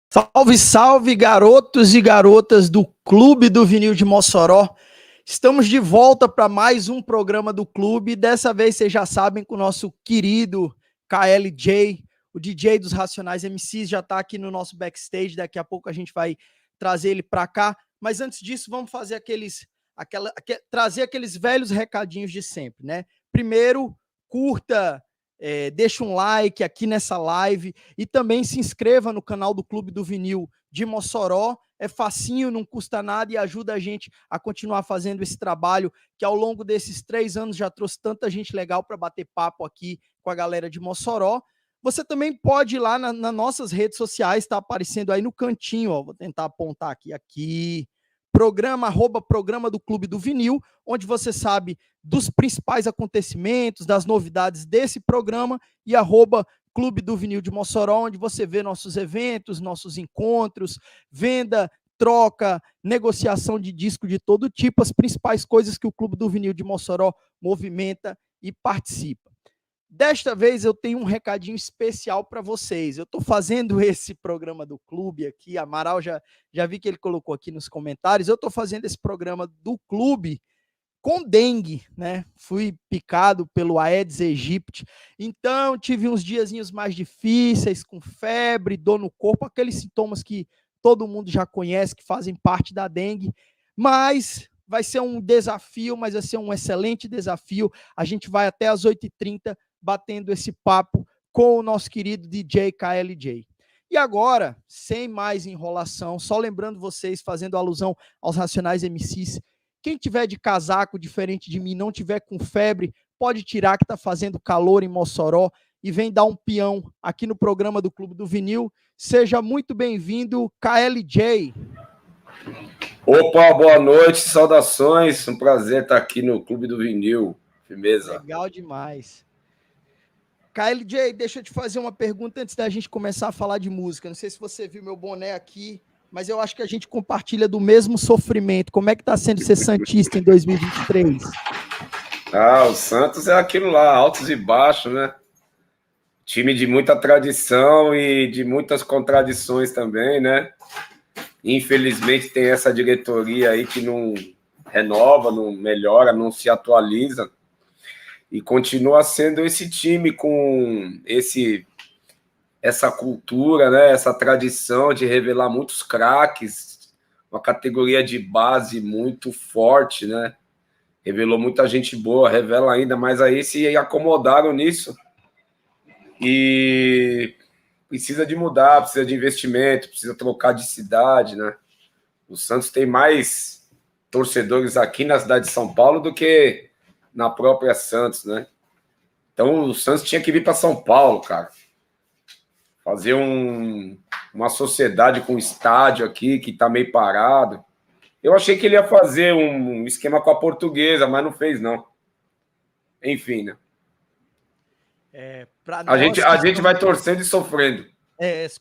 Salve, salve, garotos e garotas do Clube do Vinil de Mossoró. Estamos de volta para mais um programa do clube. Dessa vez, vocês já sabem, com o nosso querido KLJ, o DJ dos Racionais MCs, já está aqui no nosso backstage. Daqui a pouco a gente vai trazer ele para cá. Mas antes disso, vamos fazer trazer aqueles velhos recadinhos de sempre, né? Primeiro, curta, deixa um like aqui nessa live e também se inscreva no canal do Clube do Vinil de Mossoró. É facinho, não custa nada e ajuda a gente a continuar fazendo esse trabalho que ao longo desses 3 anos já trouxe tanta gente legal para bater papo aqui com a galera de Mossoró. Você também pode ir lá nas nossas redes sociais, está aparecendo aí no cantinho, ó, vou tentar apontar aqui, programa do Clube do Vinil, onde você sabe dos principais acontecimentos, das novidades desse programa, e Clube do Vinil de Mossoró, onde você vê nossos eventos, nossos encontros, venda, troca, negociação de disco de todo tipo, as principais coisas que o Clube do Vinil de Mossoró movimenta e participa. Desta vez eu tenho um recadinho especial para vocês. Eu estou fazendo esse programa do clube aqui, Amaral já vi que ele colocou aqui nos comentários, eu estou fazendo esse programa do clube com dengue, né? Fui picado pelo Aedes aegypti, então tive uns diazinhos mais difíceis, com febre, dor no corpo, aqueles sintomas que todo mundo já conhece, que fazem parte da dengue, mas vai ser um desafio, mas vai ser um excelente desafio. A gente vai até às 8h30 batendo esse papo com o nosso querido DJ KLJ. E agora, sem mais enrolação, só lembrando vocês, fazendo alusão aos Racionais MCs, quem tiver de casaco diferente de mim, não tiver com febre, pode tirar que está fazendo calor em Mossoró e vem dar um peão aqui no programa do Clube do Vinil. Seja muito bem-vindo, KLJ. Opa, boa noite, saudações. Um prazer estar aqui no Clube do Vinil. Firmeza. Legal demais. KLJ, deixa eu te fazer uma pergunta antes da gente começar a falar de música. Não sei se você viu meu boné aqui, mas eu acho que a gente compartilha do mesmo sofrimento. Como é que está sendo ser santista em 2023? O Santos é aquilo lá, altos e baixos, né? Time de muita tradição e de muitas contradições também, né? Infelizmente tem essa diretoria aí que não renova, não melhora, não se atualiza. E continua sendo esse time com essa cultura, né? Essa tradição de revelar muitos craques, uma categoria de base muito forte, né? Revelou muita gente boa, revela ainda, mas aí se acomodaram nisso e precisa de mudar, precisa de investimento, precisa trocar de cidade, né? O Santos tem mais torcedores aqui na cidade de São Paulo do que na própria Santos, né? Então o Santos tinha que vir para São Paulo, cara. Fazer uma sociedade com estádio aqui que tá meio parado. Eu achei que ele ia fazer um esquema com a Portuguesa, mas não fez, não. Enfim, né? A gente vai torcendo e sofrendo.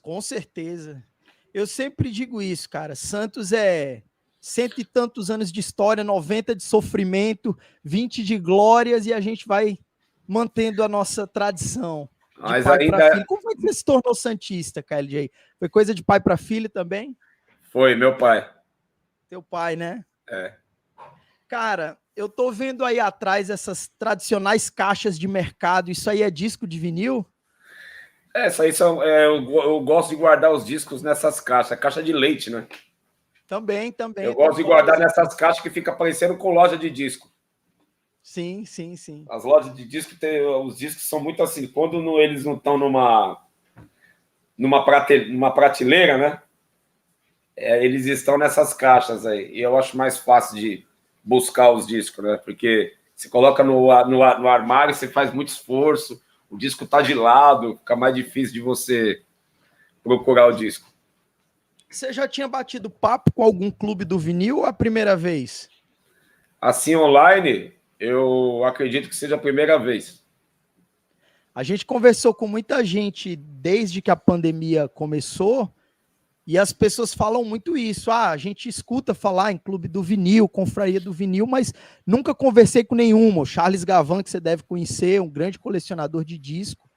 Com certeza. Eu sempre digo isso, cara. Santos é 100 e tantos anos de história, 90 de sofrimento, 20 de glórias, e a gente vai mantendo a nossa tradição. De pai para filho. Como foi que você se tornou santista, KLJ? Foi coisa de pai para filho também? Foi, meu pai. Teu pai, né? É. Cara, eu tô vendo aí atrás essas tradicionais caixas de mercado. Isso aí é disco de vinil? Isso aí eu gosto de guardar os discos nessas caixas. Caixa de leite, né? Também. Eu gosto de guardar nessas caixas que fica parecendo com loja de disco. Sim. As lojas de disco, os discos são muito assim. Quando eles não estão numa prateleira, né? Eles estão nessas caixas aí. E eu acho mais fácil de buscar os discos, né? Porque você coloca no armário, você faz muito esforço, o disco está de lado, fica mais difícil de você procurar o disco. Você já tinha batido papo com algum clube do vinil ou a primeira vez? Assim, online, eu acredito que seja a primeira vez. A gente conversou com muita gente desde que a pandemia começou e as pessoas falam muito isso. A gente escuta falar em clube do vinil, confraria do vinil, mas nunca conversei com nenhuma. O Charles Gavan, que você deve conhecer, um grande colecionador de disco.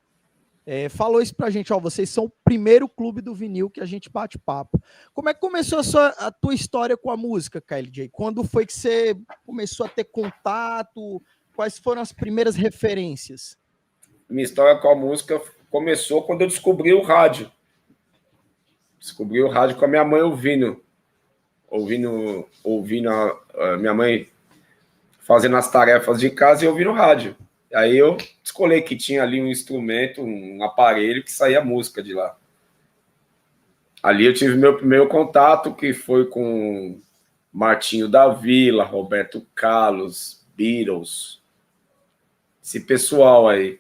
falou isso pra gente, ó, vocês são o primeiro clube do vinil que a gente bate papo. Como é que começou a tua história com a música, KLJ? Quando foi que você começou a ter contato? Quais foram as primeiras referências? Minha história com a música começou quando eu descobri o rádio. Descobri o rádio com a minha mãe ouvindo a minha mãe fazendo as tarefas de casa e ouvindo rádio. Aí eu descolei que tinha ali um instrumento, um aparelho que saía música de lá. Ali eu tive meu primeiro contato, que foi com Martinho da Vila, Roberto Carlos, Beatles, esse pessoal aí.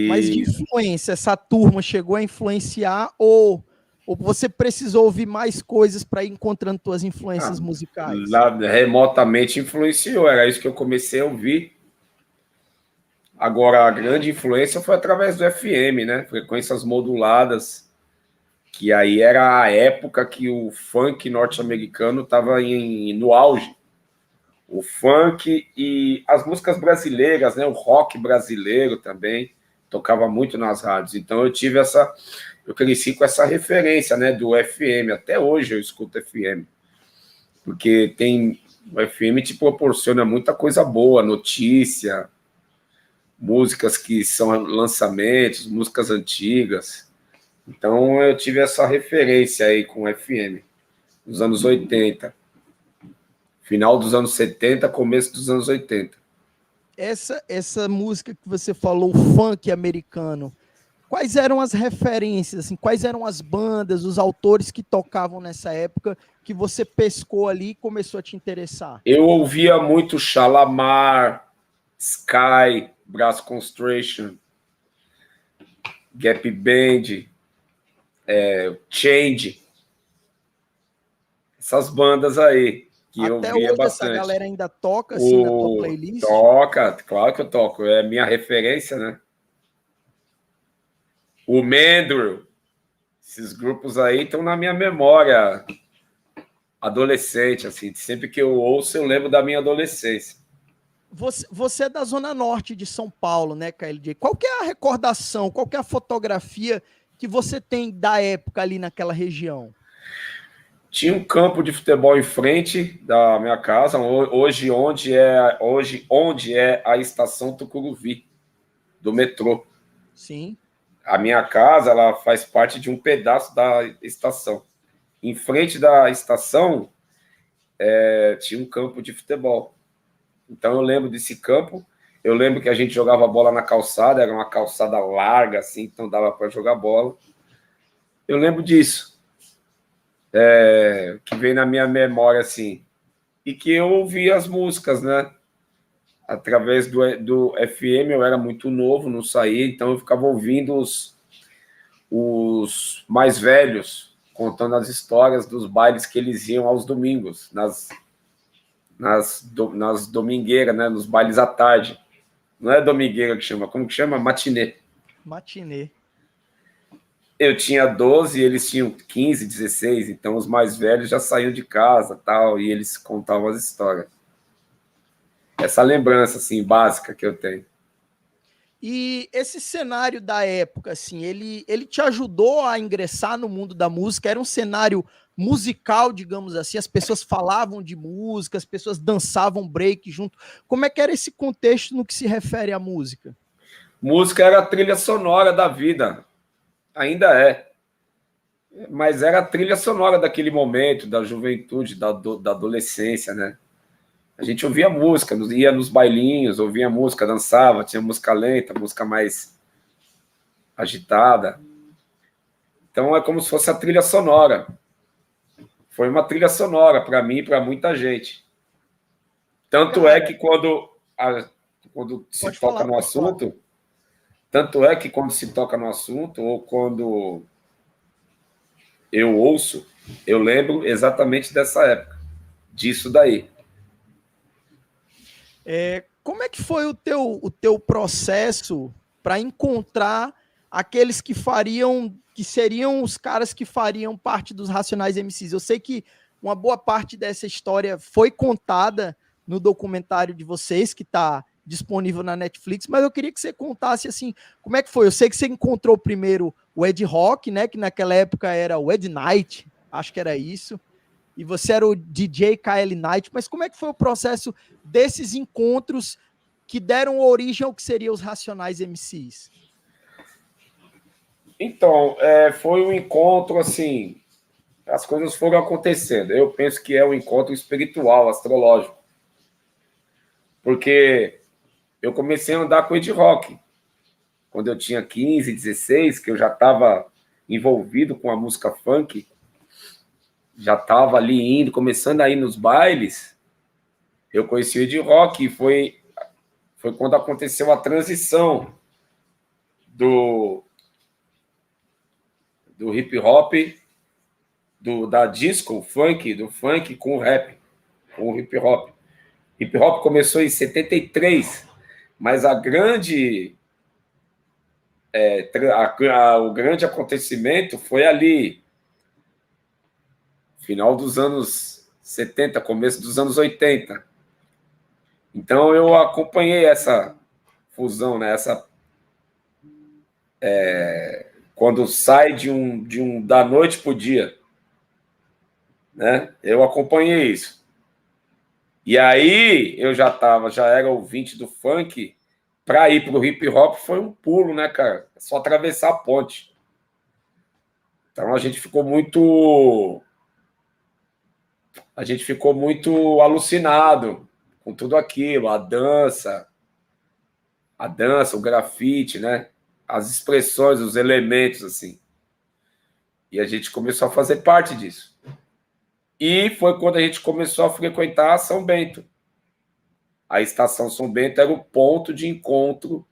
Mas de influência, essa turma chegou a influenciar ou você precisou ouvir mais coisas para ir encontrando suas influências musicais? Lá, remotamente influenciou, era isso que eu comecei a ouvir. Agora, a grande influência foi através do FM, né? Frequências moduladas, que aí era a época que o funk norte-americano estava no auge. O funk e as músicas brasileiras, né? O rock brasileiro também tocava muito nas rádios. Então eu cresci com essa referência, né? Do FM. Até hoje eu escuto FM, porque o FM te proporciona muita coisa boa, notícia, músicas que são lançamentos, músicas antigas. Então eu tive essa referência aí com o FM, nos anos 80. Final dos anos 70, começo dos anos 80. Essa música que você falou, o funk americano, quais eram as referências, assim, quais eram as bandas, os autores que tocavam nessa época que você pescou ali e começou a te interessar? Eu ouvia muito Shalamar, Sky, Brass Constriction, Gap Band, Change, essas bandas aí que eu Até via hoje bastante. essa galera ainda toca assim na tua playlist? Toca, claro que eu toco, é minha referência, né? O Mandrill, esses grupos aí estão na minha memória adolescente, assim, sempre que eu ouço eu lembro da minha adolescência. Você é da Zona Norte de São Paulo, né, KLJ? Qual que é a recordação, qual que é a fotografia que você tem da época ali naquela região? Tinha um campo de futebol em frente da minha casa, hoje onde é a estação Tucuruvi, do metrô. Sim. A minha casa, ela faz parte de um pedaço da estação. Em frente da estação, tinha um campo de futebol. Então eu lembro desse campo, eu lembro que a gente jogava bola na calçada, era uma calçada larga, assim, então dava para jogar bola. Eu lembro disso. Que vem na minha memória, assim, e que eu ouvia as músicas, né? Através do FM, eu era muito novo, não saía, então eu ficava ouvindo os mais velhos contando as histórias dos bailes que eles iam aos domingos, nas domingueiras, né? Nos bailes à tarde. Não é domingueira que chama, como que chama? Matinê. Matinê. Eu tinha 12 e eles tinham 15, 16, então os mais velhos já saíam de casa, tal, e eles contavam as histórias. Essa lembrança, assim, básica que eu tenho. E esse cenário da época, assim, ele te ajudou a ingressar no mundo da música? Era um cenário musical, digamos assim, as pessoas falavam de música, as pessoas dançavam break junto. Como é que era esse contexto no que se refere à música? Música era a trilha sonora da vida. Ainda é. Mas era a trilha sonora daquele momento, da juventude, da adolescência, né? A gente ouvia música, ia nos bailinhos, ouvia música, dançava, tinha música lenta, música mais agitada. Então é como se fosse a trilha sonora. Foi uma trilha sonora para mim e para muita gente. Tanto é que quando se toca no assunto, tanto é que quando se toca no assunto, ou quando eu ouço, eu lembro exatamente dessa época, disso daí. Como é que foi o teu processo para encontrar aqueles que seriam os caras que fariam parte dos Racionais MCs? Eu sei que uma boa parte dessa história foi contada no documentário de vocês, que está disponível na Netflix, mas eu queria que você contasse, assim, como é que foi? Eu sei que você encontrou primeiro o Ed Rock, né, que naquela época era o Ed Knight, acho que era isso, e você era o DJ KL Knight, mas como é que foi o processo desses encontros que deram origem ao que seriam os Racionais MCs? Então, foi um encontro, assim, as coisas foram acontecendo. Eu penso que é um encontro espiritual, astrológico, porque eu comecei a andar com o Ed Rock quando eu tinha 15, 16, que eu já estava envolvido com a música funk, já estava ali indo, começando a ir nos bailes. Eu conheci o Ed Rock e foi quando aconteceu a transição do hip hop, da disco, funk, do funk com o rap, com o hip hop. Hip hop começou em 73, mas o grande acontecimento foi ali, final dos anos 70, começo dos anos 80. Então eu acompanhei essa fusão, né? Quando sai da noite para o dia, né? Eu acompanhei isso. E aí eu já era ouvinte do funk. Para ir para o hip hop foi um pulo, né, cara? É só atravessar a ponte. Então a gente ficou muito alucinado com tudo aquilo, a dança, o grafite, né? As expressões, os elementos, assim. E a gente começou a fazer parte disso. E foi quando a gente começou a frequentar a São Bento. A Estação São Bento era o ponto de encontro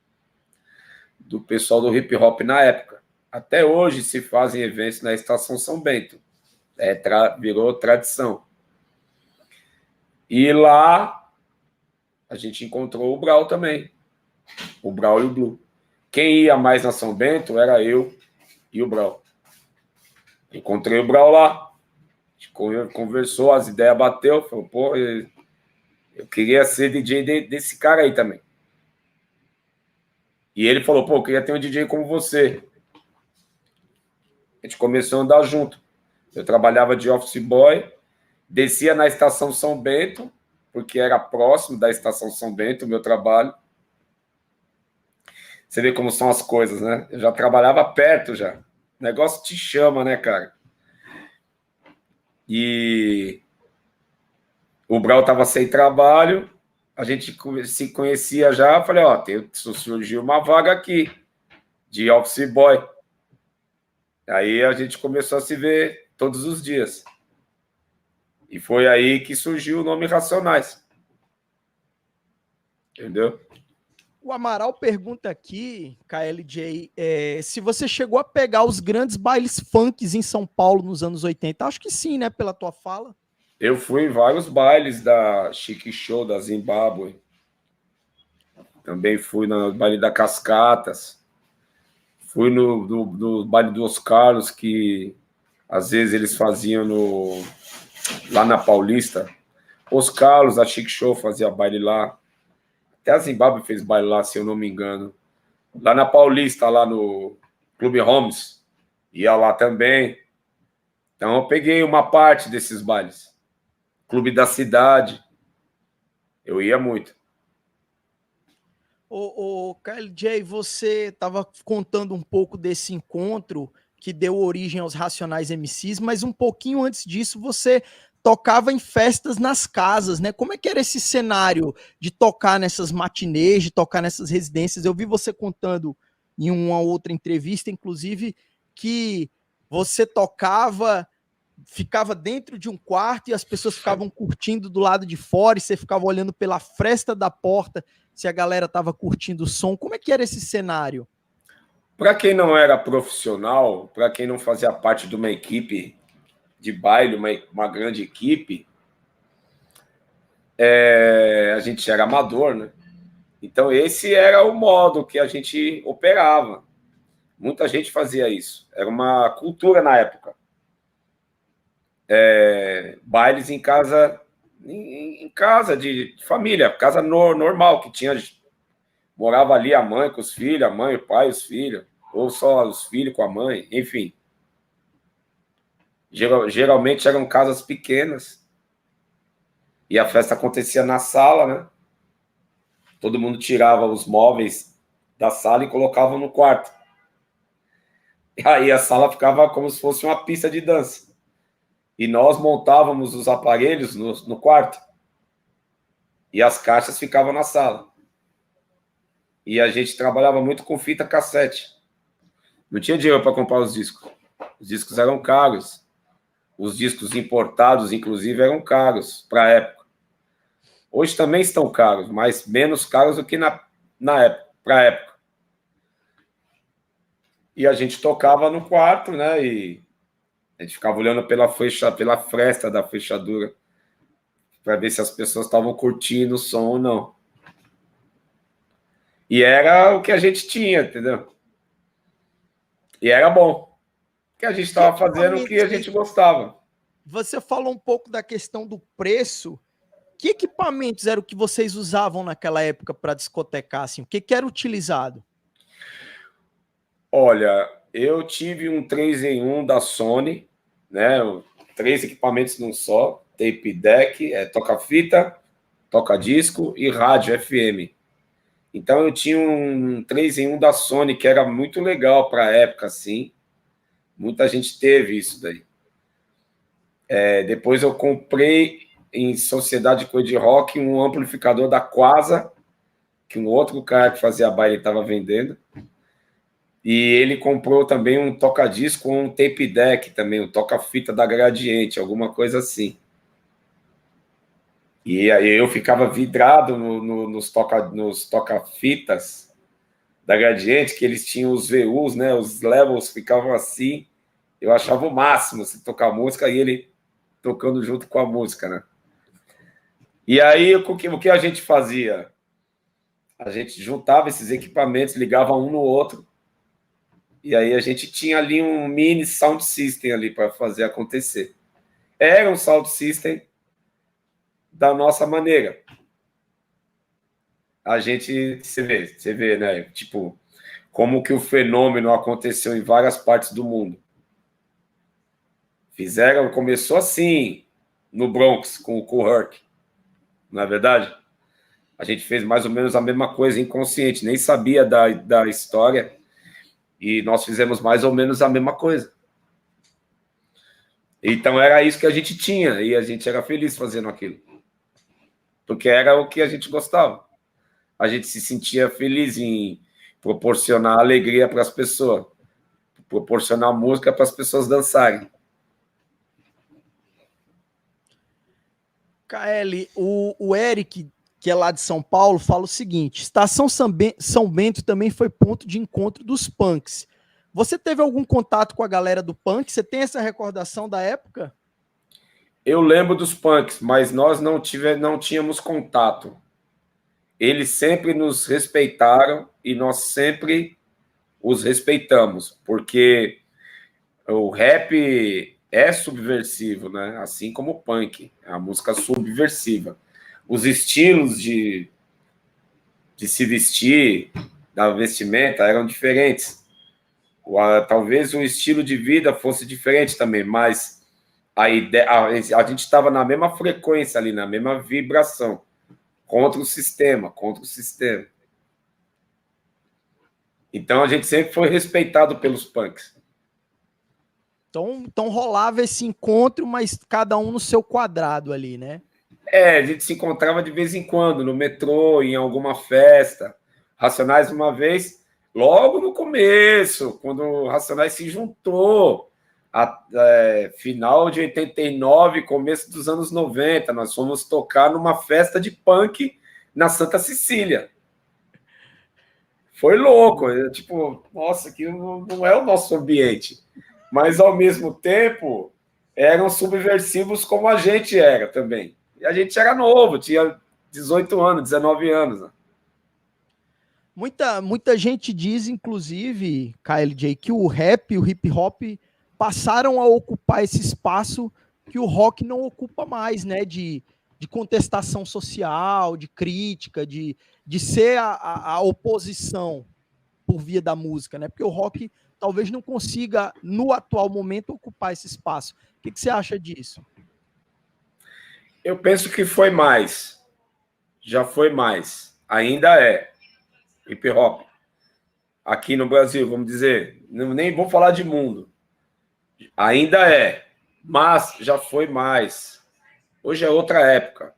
do pessoal do hip hop na época. Até hoje se fazem eventos na Estação São Bento. Virou tradição. E lá a gente encontrou o Brau também. O Brau e o Blue. Quem ia mais na São Bento era eu e o Brau. Encontrei o Brau lá. A gente conversou, as ideias bateu. Falou, pô, eu queria ser DJ desse cara aí também. E ele falou, pô, eu queria ter um DJ como você. A gente começou a andar junto. Eu trabalhava de office boy, descia na Estação São Bento, porque era próximo da Estação São Bento, o meu trabalho. Você vê como são as coisas, né? Eu já trabalhava perto já. O negócio te chama, né, cara? E o Brau estava sem trabalho, a gente se conhecia já, falei, ó, surgiu uma vaga aqui, de office boy. Aí a gente começou a se ver todos os dias. E foi aí que surgiu o nome Racionais. Entendeu? O Amaral pergunta aqui, KLJ, se você chegou a pegar os grandes bailes funks em São Paulo nos anos 80. Acho que sim, né, pela tua fala. Eu fui em vários bailes da Chic Show, da Zimbábue. Também fui no baile da Cascatas. Fui no baile dos Carlos, que às vezes eles faziam lá na Paulista. Os Carlos, a Chic Show fazia baile lá. Até a Zimbábue fez baile lá, se eu não me engano. Lá na Paulista, lá no Clube Holmes, ia lá também. Então eu peguei uma parte desses bailes. Clube da Cidade. Eu ia muito. O KLJ, você estava contando um pouco desse encontro que deu origem aos Racionais MCs, mas um pouquinho antes disso você tocava em festas nas casas, né? Como é que era esse cenário de tocar nessas matinês, de tocar nessas residências? Eu vi você contando em uma outra entrevista, inclusive, que você tocava, ficava dentro de um quarto e as pessoas ficavam curtindo do lado de fora e você ficava olhando pela fresta da porta se a galera estava curtindo o som. Como é que era esse cenário? Para quem não era profissional, para quem não fazia parte de uma equipe de baile, uma grande equipe, a gente era amador, né? Então esse era o modo que a gente operava. Muita gente fazia isso. Era uma cultura na época. Bailes em casa de família, casa normal, que tinha Morava ali a mãe com os filhos, a mãe, o pai, os filhos, ou só os filhos com a mãe, enfim. Geralmente eram casas pequenas. E a festa acontecia na sala, né? Todo mundo tirava os móveis da sala e colocava no quarto. E aí a sala ficava como se fosse uma pista de dança. E nós montávamos os aparelhos no quarto. E as caixas ficavam na sala. E a gente trabalhava muito com fita cassete. Não tinha dinheiro para comprar os discos. Os discos eram caros. Os discos importados, inclusive, eram caros para a época. Hoje também estão caros, mas menos caros do que na época, para a época. E a gente tocava no quarto, né? E a gente ficava olhando pela fresta da fechadura para ver se as pessoas estavam curtindo o som ou não. E era o que a gente tinha, entendeu? E era bom. Que a gente estava fazendo o que a gente gostava. Você falou um pouco da questão do preço. Que equipamentos eram que vocês usavam naquela época para discotecar? Assim? O que era utilizado? Olha, eu tive um 3-em-1 da Sony, né? 3 equipamentos num só, tape deck, toca-fita, toca-disco e rádio FM. Então eu tinha um 3-em-1 da Sony, que era muito legal para a época, assim. Muita gente teve isso daí. Depois eu comprei em sociedade com de rock um amplificador da Quasa, que um outro cara que fazia baile estava vendendo. E ele comprou também um toca-disco, um tape deck também, um toca-fita da Gradiente, alguma coisa assim. E aí eu ficava vidrado nos toca-fitas da Gradiente, que eles tinham os VUs, né? Os levels ficavam assim. Eu achava o máximo se tocar música e ele tocando junto com a música, né? E aí o que a gente fazia? A gente juntava esses equipamentos, ligava um no outro. E aí a gente tinha ali um mini sound system ali para fazer acontecer. Era um sound system da nossa maneira. A gente, você vê, né? Tipo, como que o fenômeno aconteceu em várias partes do mundo. Começou assim, no Bronx, com o Kool Herc. Não é verdade? A gente fez mais ou menos a mesma coisa inconsciente, nem sabia da história. E nós fizemos mais ou menos a mesma coisa. Então era isso que a gente tinha, e a gente era feliz fazendo aquilo. Porque era o que a gente gostava. A gente se sentia feliz em proporcionar alegria para as pessoas, proporcionar música para as pessoas dançarem. KL, o Eric, que é lá de São Paulo, fala o seguinte: Estação São Bento também foi ponto de encontro dos punks. Você teve algum contato com a galera do punk? Você tem essa recordação da época? Eu lembro dos punks, mas nós não tínhamos contato. Eles sempre nos respeitaram e nós sempre os respeitamos, porque o rap é subversivo, né? Assim como o punk, é uma música subversiva. Os estilos de se vestir, da vestimenta, eram diferentes. Talvez o estilo de vida fosse diferente também, mas a gente estava na mesma frequência ali, na mesma vibração, contra o sistema. Então a gente sempre foi respeitado pelos punks. Então rolava esse encontro, mas cada um no seu quadrado ali, né? A gente se encontrava de vez em quando, no metrô, em alguma festa. Racionais, uma vez, logo no começo, quando o Racionais se juntou, final de 89, começo dos anos 90, nós fomos tocar numa festa de punk na Santa Cecília. Foi louco, tipo, nossa, aqui não é o nosso ambiente. Mas, ao mesmo tempo, eram subversivos como a gente era também. E a gente era novo, tinha 18 anos, 19 anos. Né? Muita gente diz, inclusive, KLJ, que o rap e o hip hop passaram a ocupar esse espaço que o rock não ocupa mais, né? De de contestação social, de crítica, de ser a oposição por via da música, né? Porque o rock talvez não consiga, no atual momento, ocupar esse espaço. O que você acha disso? Eu penso que foi mais. Já foi mais. Ainda é. Hip hop. Aqui no Brasil, vamos dizer. Nem vou falar de mundo. Ainda é. Mas já foi mais. Hoje é outra época.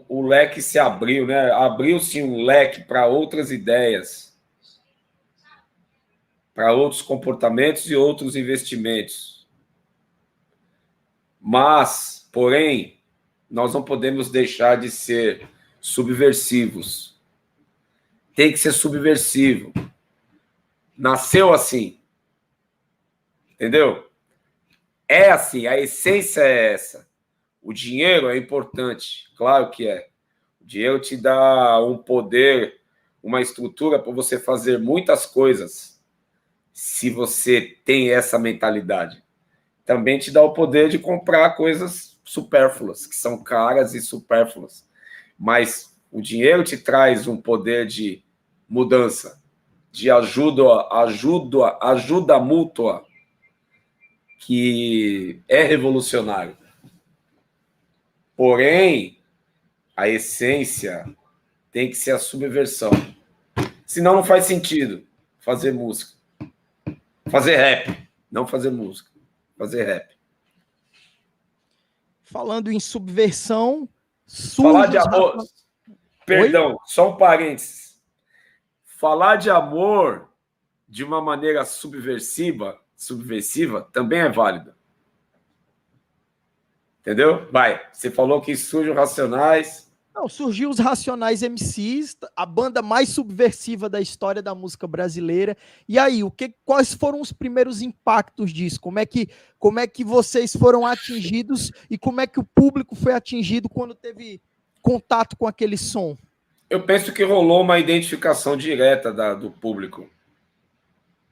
O leque se abriu, né? Abriu-se um leque para outras ideias, para outros comportamentos e outros investimentos. Mas, porém, nós não podemos deixar de ser subversivos. Tem que ser subversivo. Nasceu assim. Entendeu? É assim, a essência é essa. O dinheiro é importante, claro que é. O dinheiro te dá um poder, uma estrutura para você fazer muitas coisas, se você tem essa mentalidade. Também te dá o poder de comprar coisas supérfluas, que são caras e supérfluas. Mas o dinheiro te traz um poder de mudança, de ajuda mútua, que é revolucionário. Porém, a essência tem que ser a subversão. Senão não faz sentido fazer música. Fazer rap. Não fazer música. Fazer rap. Falando em subversão... Falar de amor... Perdão, oi? Só um parênteses. Falar de amor de uma maneira subversiva também é válido. Entendeu? Vai. Você falou que surge os Racionais. Não, surgiu os Racionais MCs, a banda mais subversiva da história da música brasileira. E aí, quais foram os primeiros impactos disso? Como é que vocês foram atingidos e como é que o público foi atingido quando teve contato com aquele som? Eu penso que rolou uma identificação direta do público.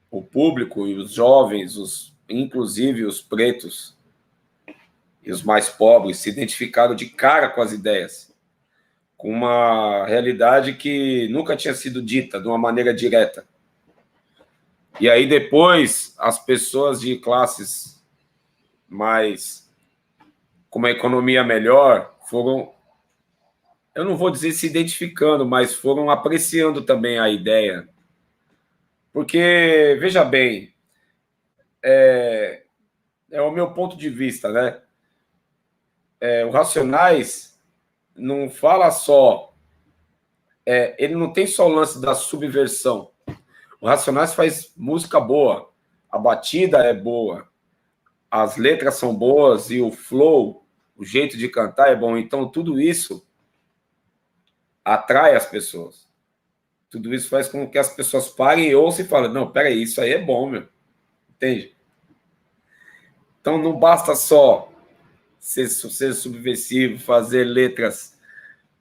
O público e os jovens, inclusive os pretos, e os mais pobres se identificaram de cara com as ideias, com uma realidade que nunca tinha sido dita de uma maneira direta. E aí depois as pessoas de classes mais com uma economia melhor foram, eu não vou dizer se identificando, mas foram apreciando também a ideia. Porque, veja bem, é o meu ponto de vista, né? O Racionais não fala só... ele não tem só o lance da subversão. O Racionais faz música boa. A batida é boa. As letras são boas e o flow, o jeito de cantar é bom. Então, tudo isso atrai as pessoas. Tudo isso faz com que as pessoas parem e ouçam e falem, não, peraí, isso aí é bom, meu. Entende? Então, não basta só ser subversivo, fazer letras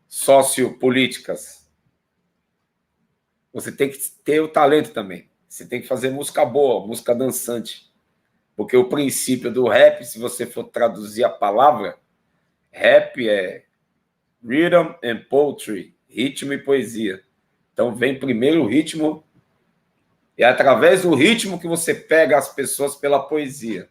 sociopolíticas. Você tem que ter o talento também. Você tem que fazer música boa, música dançante. Porque o princípio do rap, se você for traduzir a palavra, rap é rhythm and poetry, ritmo e poesia. Então, vem primeiro o ritmo, e é através do ritmo que você pega as pessoas pela poesia.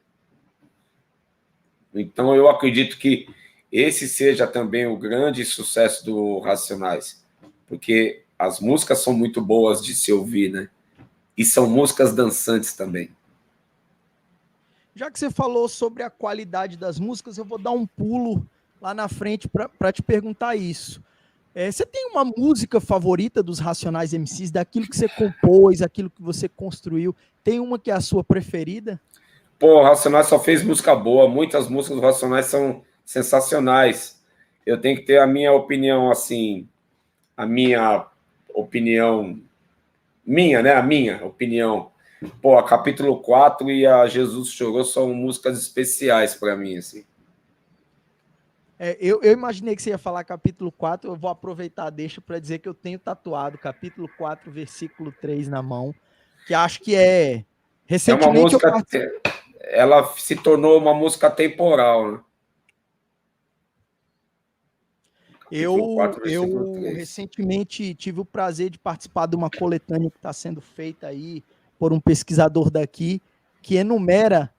Então, eu acredito que esse seja também o grande sucesso do Racionais, porque as músicas são muito boas de se ouvir, né? E são músicas dançantes também. Já que você falou sobre a qualidade das músicas, eu vou dar um pulo lá na frente para te perguntar isso. Você tem uma música favorita dos Racionais MCs, daquilo que você compôs, aquilo que você construiu? Tem uma que é a sua preferida? Pô, o Racionais só fez música boa. Muitas músicas do Racionais são sensacionais. Eu tenho que ter a minha opinião, assim, a minha opinião, né? A minha opinião. Pô, a Capítulo 4 e a Jesus Chorou são músicas especiais para mim, assim. Eu imaginei que você ia falar capítulo 4, eu vou aproveitar, deixa para dizer que eu tenho tatuado capítulo 4, versículo 3 na mão, que acho que é... Recentemente ela se tornou uma música temporal, né? Eu recentemente tive o prazer de participar de uma coletânea que está sendo feita aí por um pesquisador daqui, que enumera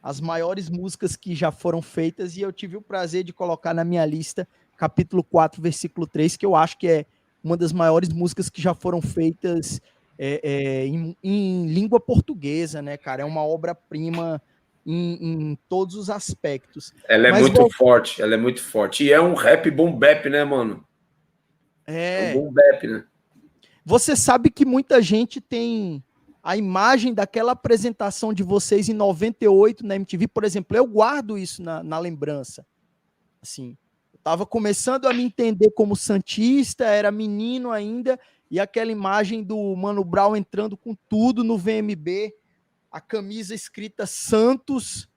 as maiores músicas que já foram feitas, e eu tive o prazer de colocar na minha lista capítulo 4, versículo 3, que eu acho que é uma das maiores músicas que já foram feitas em língua portuguesa, né, cara? É uma obra-prima em todos os aspectos. Ela é muito forte, ela é muito forte. E é um rap boom bap, né, mano? É um boom bap, né? Você sabe que muita gente tem a imagem daquela apresentação de vocês em 98 na MTV, por exemplo. Eu guardo isso na lembrança. Assim, eu estava começando a me entender como santista, era menino ainda, e aquela imagem do Mano Brown entrando com tudo no VMB, a camisa escrita Santos.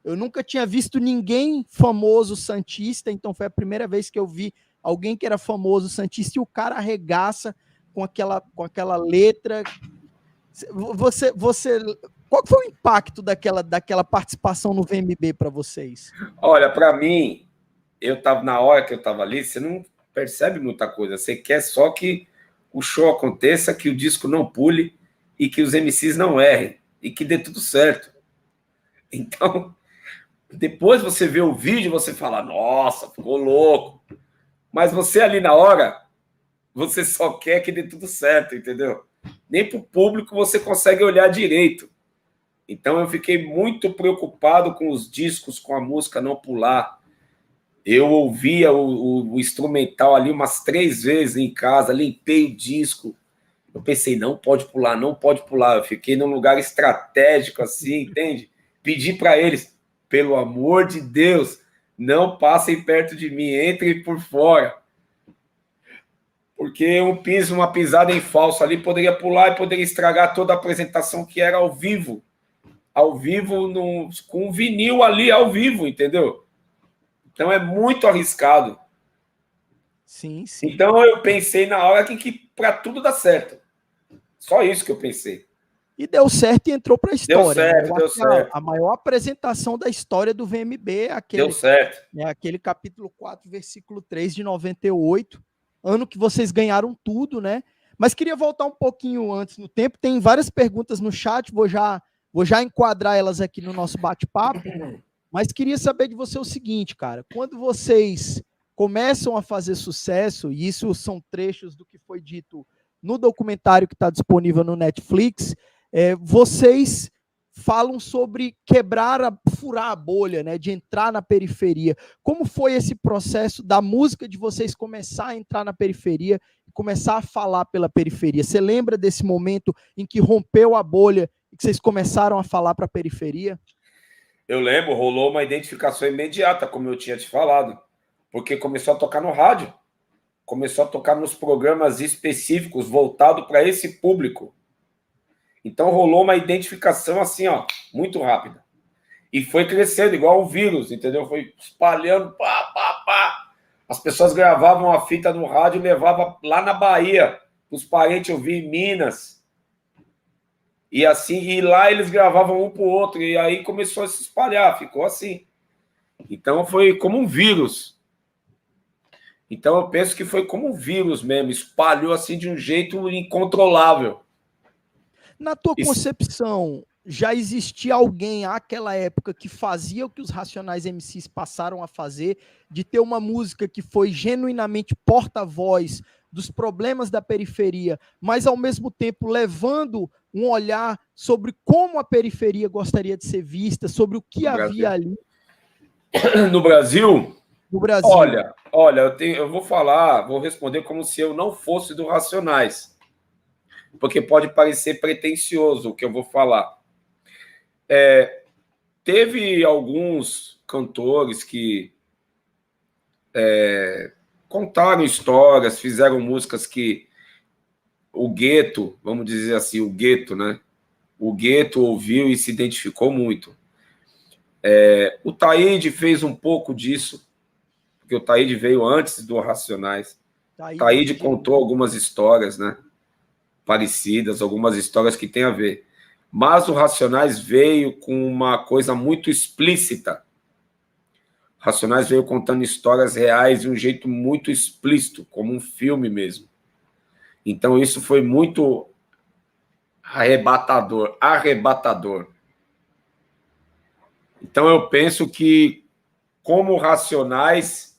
Eu nunca tinha visto ninguém famoso santista, então foi a primeira vez que eu vi alguém que era famoso santista, e o cara arregaça com aquela letra. Qual foi o impacto daquela participação no VMB para vocês? Olha, para mim, na hora que eu estava ali, você não percebe muita coisa. Você quer só que o show aconteça, que o disco não pule e que os MCs não errem e que dê tudo certo. Então, depois você vê o vídeo e você fala, nossa, ficou louco. Mas você ali na hora, você só quer que dê tudo certo, entendeu? Nem para o público você consegue olhar direito. Então eu fiquei muito preocupado com os discos, com a música não pular. Eu ouvia o instrumental ali umas 3 vezes em casa, limpei o disco. Eu pensei, não pode pular, não pode pular. Eu fiquei num lugar estratégico assim, entende? Pedi para eles, pelo amor de Deus, não passem perto de mim, entrem por fora. Porque uma pisada em falso ali poderia pular e poderia estragar toda a apresentação que era ao vivo. Ao vivo, com vinil ali ao vivo, entendeu? Então é muito arriscado. Sim, sim. Então eu pensei na hora que para tudo dar certo. Só isso que eu pensei. E deu certo e entrou para a história. Deu certo. A maior apresentação da história do VMB é deu certo. Aquele capítulo 4, versículo 3 de 98, ano que vocês ganharam tudo, né? Mas queria voltar um pouquinho antes no tempo. Tem várias perguntas no chat, vou já enquadrar elas aqui no nosso bate-papo, mas queria saber de você o seguinte, cara. Quando vocês começam a fazer sucesso, e isso são trechos do que foi dito no documentário que está disponível no Netflix, vocês falam sobre furar a bolha, né, de entrar na periferia. Como foi esse processo da música de vocês começar a entrar na periferia e começar a falar pela periferia? Você lembra desse momento em que rompeu a bolha e que vocês começaram a falar para a periferia? Eu lembro, rolou uma identificação imediata, como eu tinha te falado, porque começou a tocar no rádio, começou a tocar nos programas específicos voltados para esse público. Então rolou uma identificação assim, ó, muito rápida. E foi crescendo, igual um vírus, entendeu? Foi espalhando, pá, pá, pá. As pessoas gravavam a fita no rádio e levavam lá na Bahia, os parentes ouvir em Minas. E assim, e lá eles gravavam um pro outro, e aí começou a se espalhar, ficou assim. Então foi como um vírus. Então eu penso que foi como um vírus mesmo, espalhou assim de um jeito incontrolável. Na tua concepção, já existia alguém àquela época que fazia o que os Racionais MCs passaram a fazer, de ter uma música que foi genuinamente porta-voz dos problemas da periferia, mas ao mesmo tempo levando um olhar sobre como a periferia gostaria de ser vista, sobre o que havia ali? No Brasil? No Brasil. Olha, eu vou responder como se eu não fosse do Racionais, porque pode parecer pretensioso o que eu vou falar. Teve alguns cantores que contaram histórias, fizeram músicas que o gueto, vamos dizer assim, o gueto, né? O gueto ouviu e se identificou muito. O Taíde fez um pouco disso, porque o Taíde veio antes do Racionais. Taíde contou algumas histórias, né? Parecidas, algumas histórias que têm a ver. Mas o Racionais veio com uma coisa muito explícita. Racionais veio contando histórias reais de um jeito muito explícito, como um filme mesmo. Então isso foi muito arrebatador. Então eu penso que, como Racionais,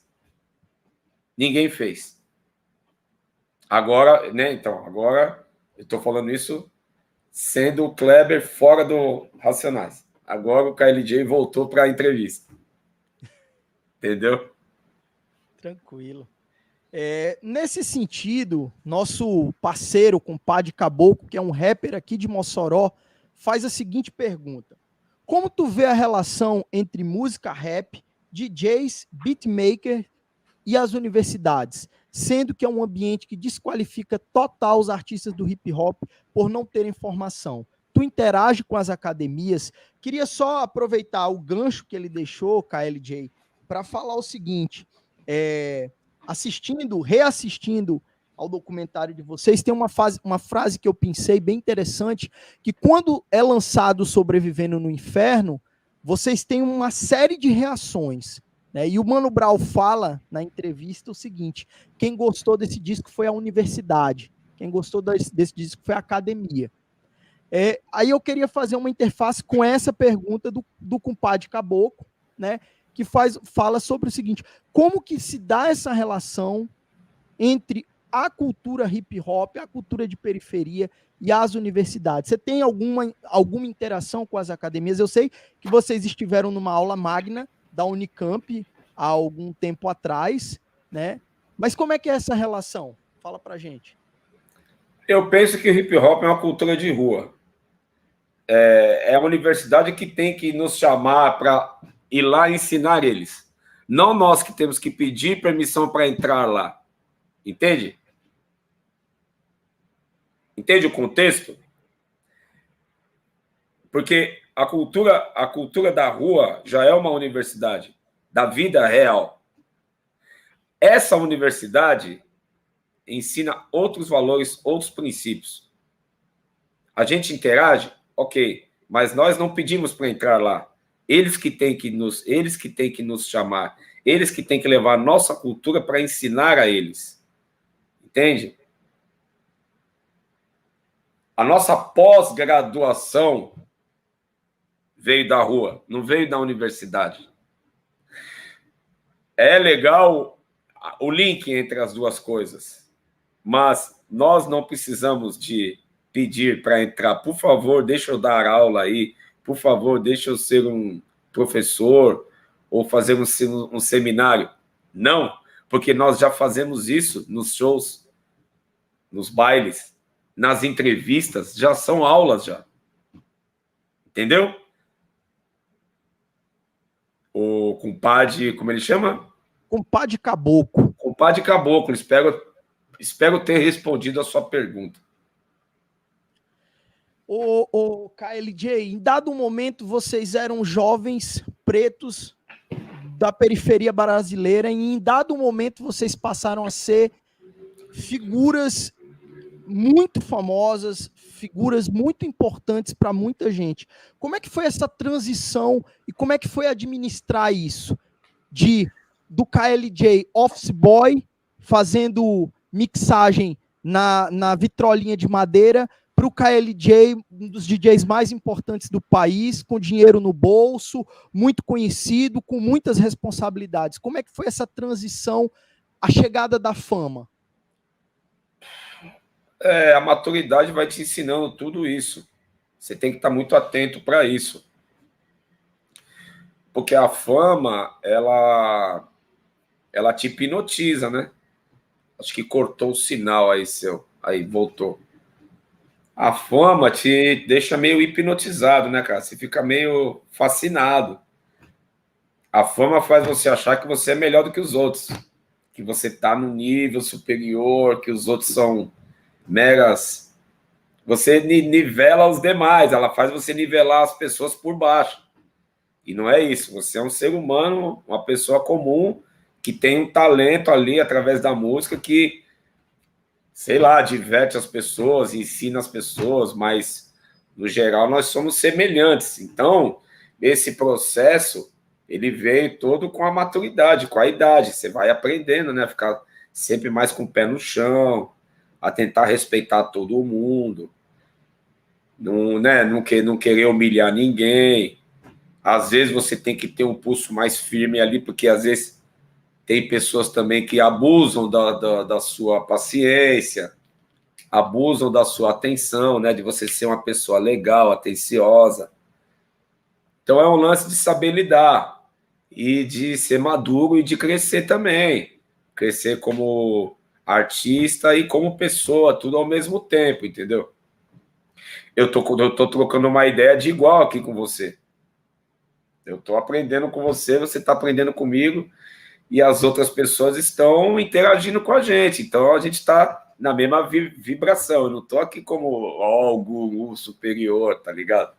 ninguém fez. Agora, né? Então, agora eu estou falando isso sendo o Kleber fora do Racionais. Agora o KLJ voltou para a entrevista. Entendeu? Tranquilo. Nesse sentido, nosso parceiro, compadre Caboclo, que é um rapper aqui de Mossoró, faz a seguinte pergunta: como tu vê a relação entre música rap, DJs, beatmaker e as universidades, sendo que é um ambiente que desqualifica total os artistas do hip hop por não terem formação? Tu interage com as academias? Queria só aproveitar o gancho que ele deixou, KLJ, para falar o seguinte: reassistindo ao documentário de vocês, tem uma frase que eu pensei bem interessante, que quando é lançado Sobrevivendo no Inferno, vocês têm uma série de reações, né? E o Mano Brown fala na entrevista o seguinte: quem gostou desse disco foi a universidade, quem gostou desse disco foi a academia. Aí eu queria fazer uma interface com essa pergunta do compadre Caboclo, né? Que fala sobre o seguinte: como que se dá essa relação entre a cultura hip hop, a cultura de periferia e as universidades? Você tem alguma interação com as academias? Eu sei que vocês estiveram numa aula magna da Unicamp há algum tempo atrás, né? Mas como é que é essa relação? Fala pra gente. Eu penso que o hip hop é uma cultura de rua. É a universidade que tem que nos chamar para ir lá ensinar eles. Não nós que temos que pedir permissão para entrar lá. Entende? Entende o contexto? Porque a cultura da rua já é uma universidade, da vida real. Essa universidade ensina outros valores, outros princípios. A gente interage, ok, mas nós não pedimos para entrar lá. Eles que têm que nos chamar, eles que têm que levar a nossa cultura para ensinar a eles. Entende? A nossa pós-graduação veio da rua, não veio da universidade. É legal o link entre as duas coisas, mas nós não precisamos de pedir para entrar. Por favor, deixa eu dar aula aí. Por favor, deixa eu ser um professor ou fazer um seminário. Não, porque nós já fazemos isso nos shows, nos bailes, nas entrevistas, já são aulas já. Entendeu? O compadre, como ele chama? Compadre Caboclo. Compadre Caboclo, espero ter respondido a sua pergunta. O KLJ, em dado momento vocês eram jovens pretos da periferia brasileira e em dado momento vocês passaram a ser figuras muito famosas, figuras muito importantes para muita gente. Como é que foi essa transição e como é que foi administrar isso? Do KLJ Office Boy fazendo mixagem na vitrolinha de madeira para o KLJ, um dos DJs mais importantes do país, com dinheiro no bolso, muito conhecido, com muitas responsabilidades. Como é que foi essa transição, a chegada da fama? A maturidade vai te ensinando tudo isso. Você tem que estar muito atento para isso. Porque a fama, ela te hipnotiza, né? Acho que cortou o sinal aí seu. Aí, voltou. A fama te deixa meio hipnotizado, né, cara? Você fica meio fascinado. A fama faz você achar que você é melhor do que os outros. Que você tá no nível superior, que os outros são meras... Você nivela os demais, ela faz você nivelar as pessoas por baixo. E não é isso. Você é um ser humano, uma pessoa comum, que tem um talento ali através da música que, sei lá, diverte as pessoas, ensina as pessoas, mas, no geral, nós somos semelhantes. Então, esse processo ele veio todo com a maturidade, com a idade. Você vai aprendendo, né? Ficar sempre mais com o pé no chão, a tentar respeitar todo mundo, não, né? Não querer humilhar ninguém. Às vezes você tem que ter um pulso mais firme ali, porque às vezes tem pessoas também que abusam da sua paciência, abusam da sua atenção, né? De você ser uma pessoa legal, atenciosa. Então é um lance de saber lidar e de ser maduro e de crescer também. Crescer como artista e como pessoa, tudo ao mesmo tempo, entendeu? Eu tô trocando uma ideia de igual aqui com você. Eu tô aprendendo com você, você tá aprendendo comigo e as outras pessoas estão interagindo com a gente. Então a gente está na mesma vibração. Eu não tô aqui como o guru superior, tá ligado?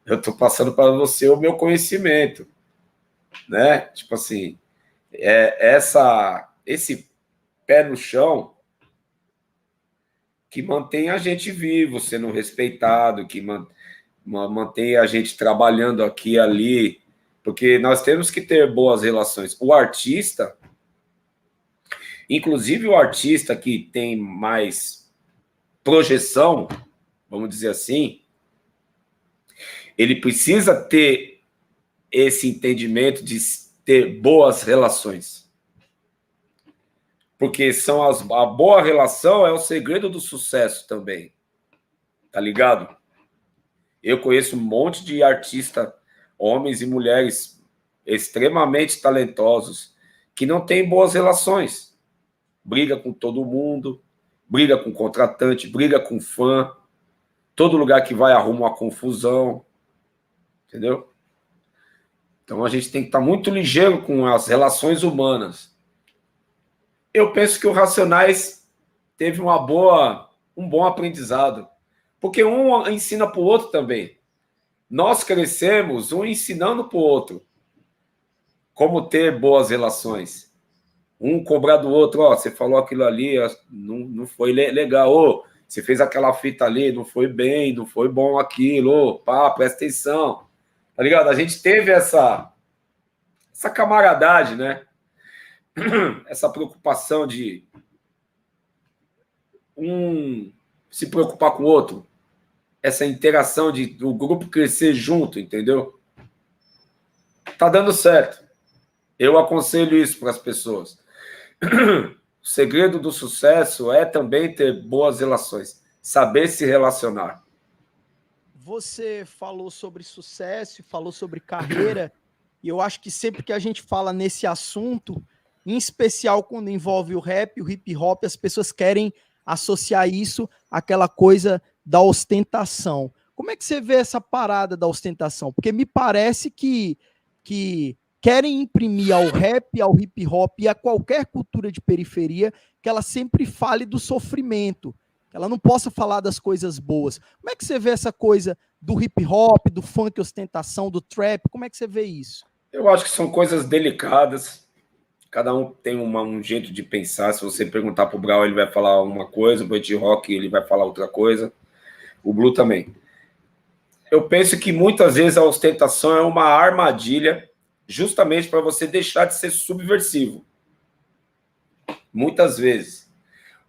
Eu tô passando para você o meu conhecimento, né? Tipo assim, esse pé no chão que mantém a gente vivo, sendo respeitado, que mantém a gente trabalhando aqui e ali, porque nós temos que ter boas relações. O artista, inclusive o artista que tem mais projeção, vamos dizer assim, ele precisa ter esse entendimento de ter boas relações. Porque a boa relação é o segredo do sucesso também. Tá ligado? Eu conheço um monte de artistas, homens e mulheres extremamente talentosos, que não têm boas relações. Briga com todo mundo, briga com contratante, briga com fã. Todo lugar que vai arruma uma confusão. Entendeu? Então a gente tem que estar muito ligeiro com as relações humanas. Eu penso que o Racionais teve um bom aprendizado. Porque um ensina para o outro também. Nós crescemos um ensinando para o outro como ter boas relações. Um cobrar do outro, ó, você falou aquilo ali, não foi legal, ô, você fez aquela fita ali, não foi bem, não foi bom aquilo, ô, pá, presta atenção. Tá ligado? A gente teve essa camaradagem, né? Essa preocupação de um se preocupar com o outro, essa interação do grupo crescer junto, entendeu? Tá dando certo. Eu aconselho isso para as pessoas. O segredo do sucesso é também ter boas relações, saber se relacionar. Você falou sobre sucesso, falou sobre carreira, e eu acho que sempre que a gente fala nesse assunto, em especial quando envolve o rap, o hip hop, as pessoas querem associar isso àquela coisa da ostentação. Como é que você vê essa parada da ostentação? Porque me parece que querem imprimir ao rap, ao hip hop e a qualquer cultura de periferia que ela sempre fale do sofrimento, que ela não possa falar das coisas boas. Como é que você vê essa coisa do hip hop, do funk ostentação, do trap? Como é que você vê isso? Eu acho que são coisas delicadas. Cada um tem um jeito de pensar. Se você perguntar para o Brau, ele vai falar uma coisa, o Ed Rock ele vai falar outra coisa. O Blue também. Eu penso que muitas vezes a ostentação é uma armadilha justamente para você deixar de ser subversivo. Muitas vezes.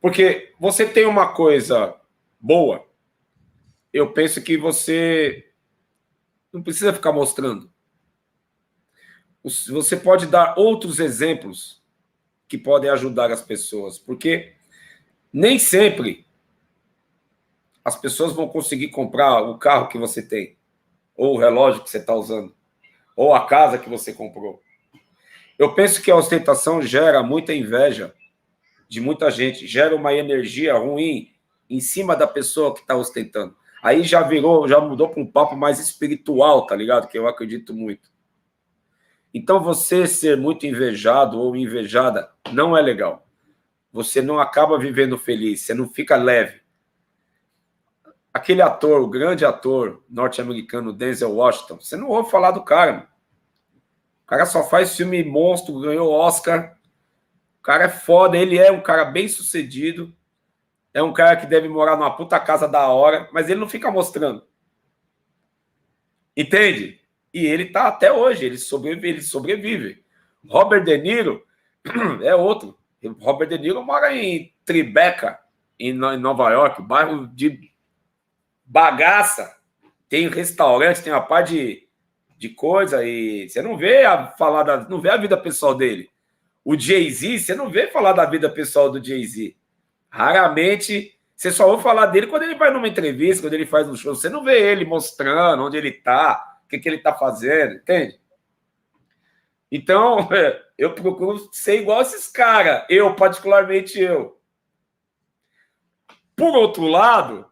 Porque você tem uma coisa boa, eu penso que você não precisa ficar mostrando. Você pode dar outros exemplos que podem ajudar as pessoas, porque nem sempre as pessoas vão conseguir comprar o carro que você tem, ou o relógio que você está usando, ou a casa que você comprou. Eu penso que a ostentação gera muita inveja de muita gente, gera uma energia ruim em cima da pessoa que está ostentando. Aí já mudou para um papo mais espiritual, tá ligado? Que eu acredito muito. Então você ser muito invejado ou invejada não é legal. Você não acaba vivendo feliz, você não fica leve. Aquele ator, o grande ator norte-americano Denzel Washington, você não ouve falar do cara, mano. O cara só faz filme monstro, ganhou Oscar. O cara é foda, ele é um cara bem sucedido. É um cara que deve morar numa puta casa da hora, mas ele não fica mostrando. Entende? E ele tá até hoje, ele sobrevive. Robert De Niro é outro. Robert De Niro mora em Tribeca, em Nova York, bairro de bagaça. Tem restaurante, tem uma parte de coisa e você não vê não vê a vida pessoal dele. O Jay-Z, você não vê falar da vida pessoal do Jay-Z. Raramente, você só ouve falar dele quando ele vai numa entrevista, quando ele faz um show. Você não vê ele mostrando onde ele tá, o que ele tá fazendo, entende? Então, eu procuro ser igual a esses caras. Particularmente eu. Por outro lado,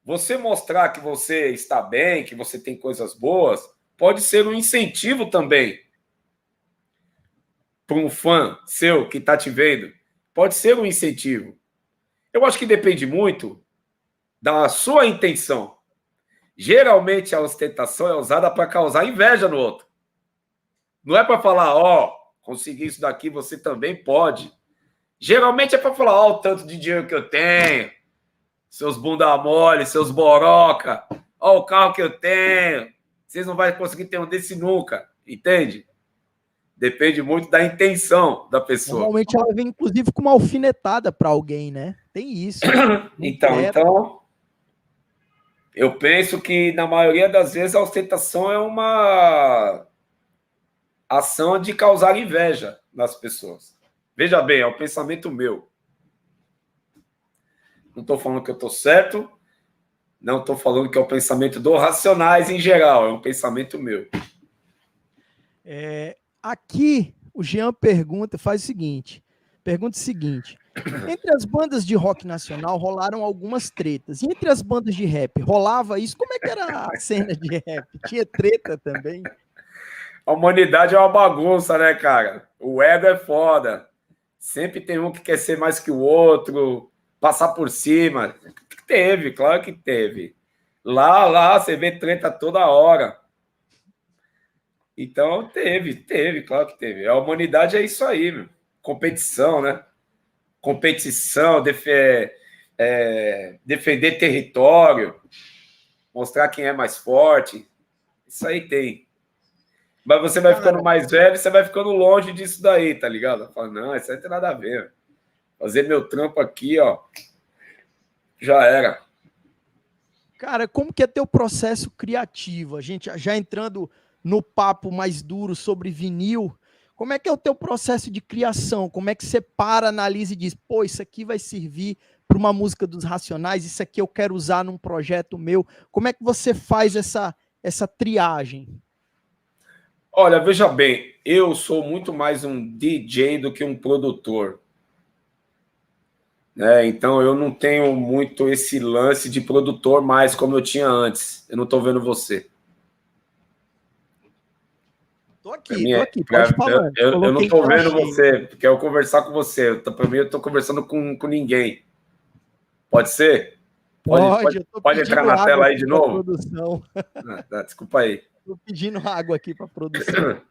você mostrar que você está bem, que você tem coisas boas, pode ser um incentivo também para um fã seu que está te vendo. Pode ser um incentivo. Eu acho que depende muito da sua intenção. Geralmente a ostentação é usada para causar inveja no outro. Não é para falar, consegui isso daqui, você também pode. Geralmente é para falar, o tanto de dinheiro que eu tenho, seus bunda mole, seus boroca, o carro que eu tenho, vocês não vão conseguir ter um desse nunca, entende? Depende muito da intenção da pessoa. Normalmente ela vem, inclusive, com uma alfinetada para alguém, né? Tem isso. Então, eu penso que, na maioria das vezes, a ostentação é uma ação de causar inveja nas pessoas. Veja bem, é um pensamento meu. Não estou falando que eu estou certo, não estou falando que é o pensamento do Racionais em geral, é um pensamento meu. Aqui, o Jean faz o seguinte, pergunta o seguinte, entre as bandas de rock nacional rolaram algumas tretas, e entre as bandas de rap, rolava isso? Como é que era a cena de rap? Tinha treta também? A humanidade é uma bagunça, né, cara? O ego é foda. Sempre tem um que quer ser mais que o outro, passar por cima. Teve, claro que teve. Lá, você vê treta toda hora. Então, teve, claro que teve. A humanidade é isso aí, meu. Competição, né? Competição, defender território, mostrar quem é mais forte. Isso aí tem. Mas você vai ficando mais velho, você vai ficando longe disso daí, tá ligado? Fala, não, isso aí não tem nada a ver. Fazer meu trampo aqui, já era. Cara, como que é teu processo criativo? A gente já entrando no papo mais duro sobre vinil, como é que é o teu processo de criação? Como é que você analisa e diz, pô, isso aqui vai servir para uma música dos Racionais, isso aqui eu quero usar num projeto meu. Como é que você faz essa triagem? Olha, veja bem, eu sou muito mais um DJ do que um produtor. Então, eu não tenho muito esse lance de produtor mais como eu tinha antes. Eu não estou vendo você. Tô aqui, pode falar. Eu não estou vendo você, porque eu conversar com você. Para mim, eu estou conversando com ninguém. Pode ser? Pode entrar na tela aí de novo? Desculpa aí. Estou pedindo água aqui para a produção.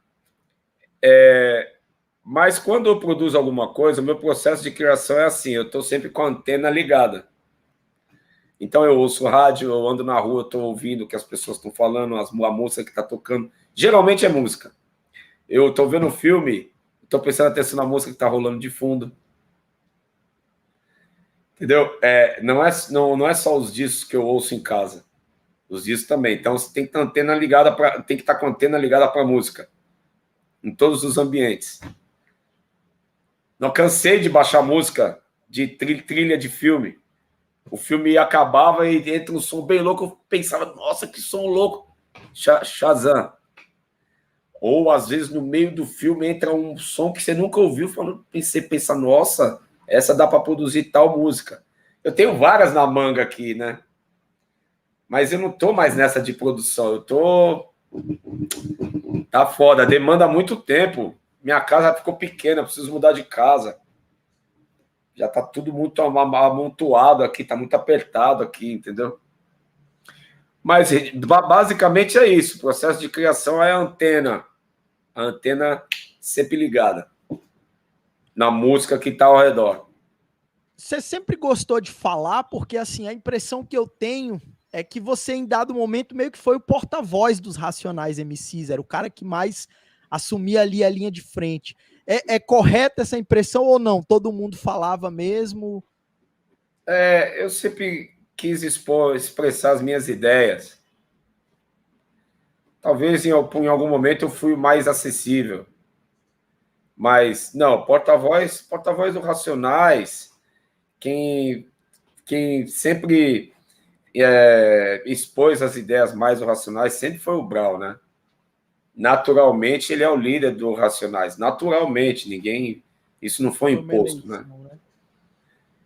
Mas quando eu produzo alguma coisa, o meu processo de criação é assim, eu estou sempre com a antena ligada. Então eu ouço rádio, eu ando na rua, estou ouvindo o que as pessoas estão falando, a música que está tocando. Geralmente é música. Eu estou vendo um filme, estou prestando atenção na música que está rolando de fundo. Entendeu? Não é só os discos que eu ouço em casa. Os discos também. Então você tem que estar com a antena ligada para a música. Em todos os ambientes. Não cansei de baixar música de trilha de filme. O filme acabava e entra um som bem louco. Eu pensava, nossa, que som louco. Shazam. Ou, às vezes, no meio do filme entra um som que você nunca ouviu. Você pensa, nossa, essa dá para produzir tal música. Eu tenho várias na manga aqui, né? Mas eu não tô mais nessa de produção. Eu tô... Tá foda. Demanda muito tempo. Minha casa ficou pequena, preciso mudar de casa. Já tá tudo muito amontoado aqui, tá muito apertado aqui, entendeu? Mas basicamente é isso. O processo de criação é a antena. A antena sempre ligada na música que tá ao redor. Você sempre gostou de falar, porque assim, a impressão que eu tenho é que você, em dado momento, meio que foi o porta-voz dos Racionais MCs, era o cara que mais assumia ali a linha de frente. É correta essa impressão ou não? Todo mundo falava mesmo? Eu sempre quis expressar as minhas ideias. Talvez em algum momento eu fui mais acessível. Mas, não, porta-voz do Racionais, quem sempre expôs as ideias mais do Racionais sempre foi o Brau, né? Naturalmente, ele é o líder do Racionais. Naturalmente, isso não foi imposto, né?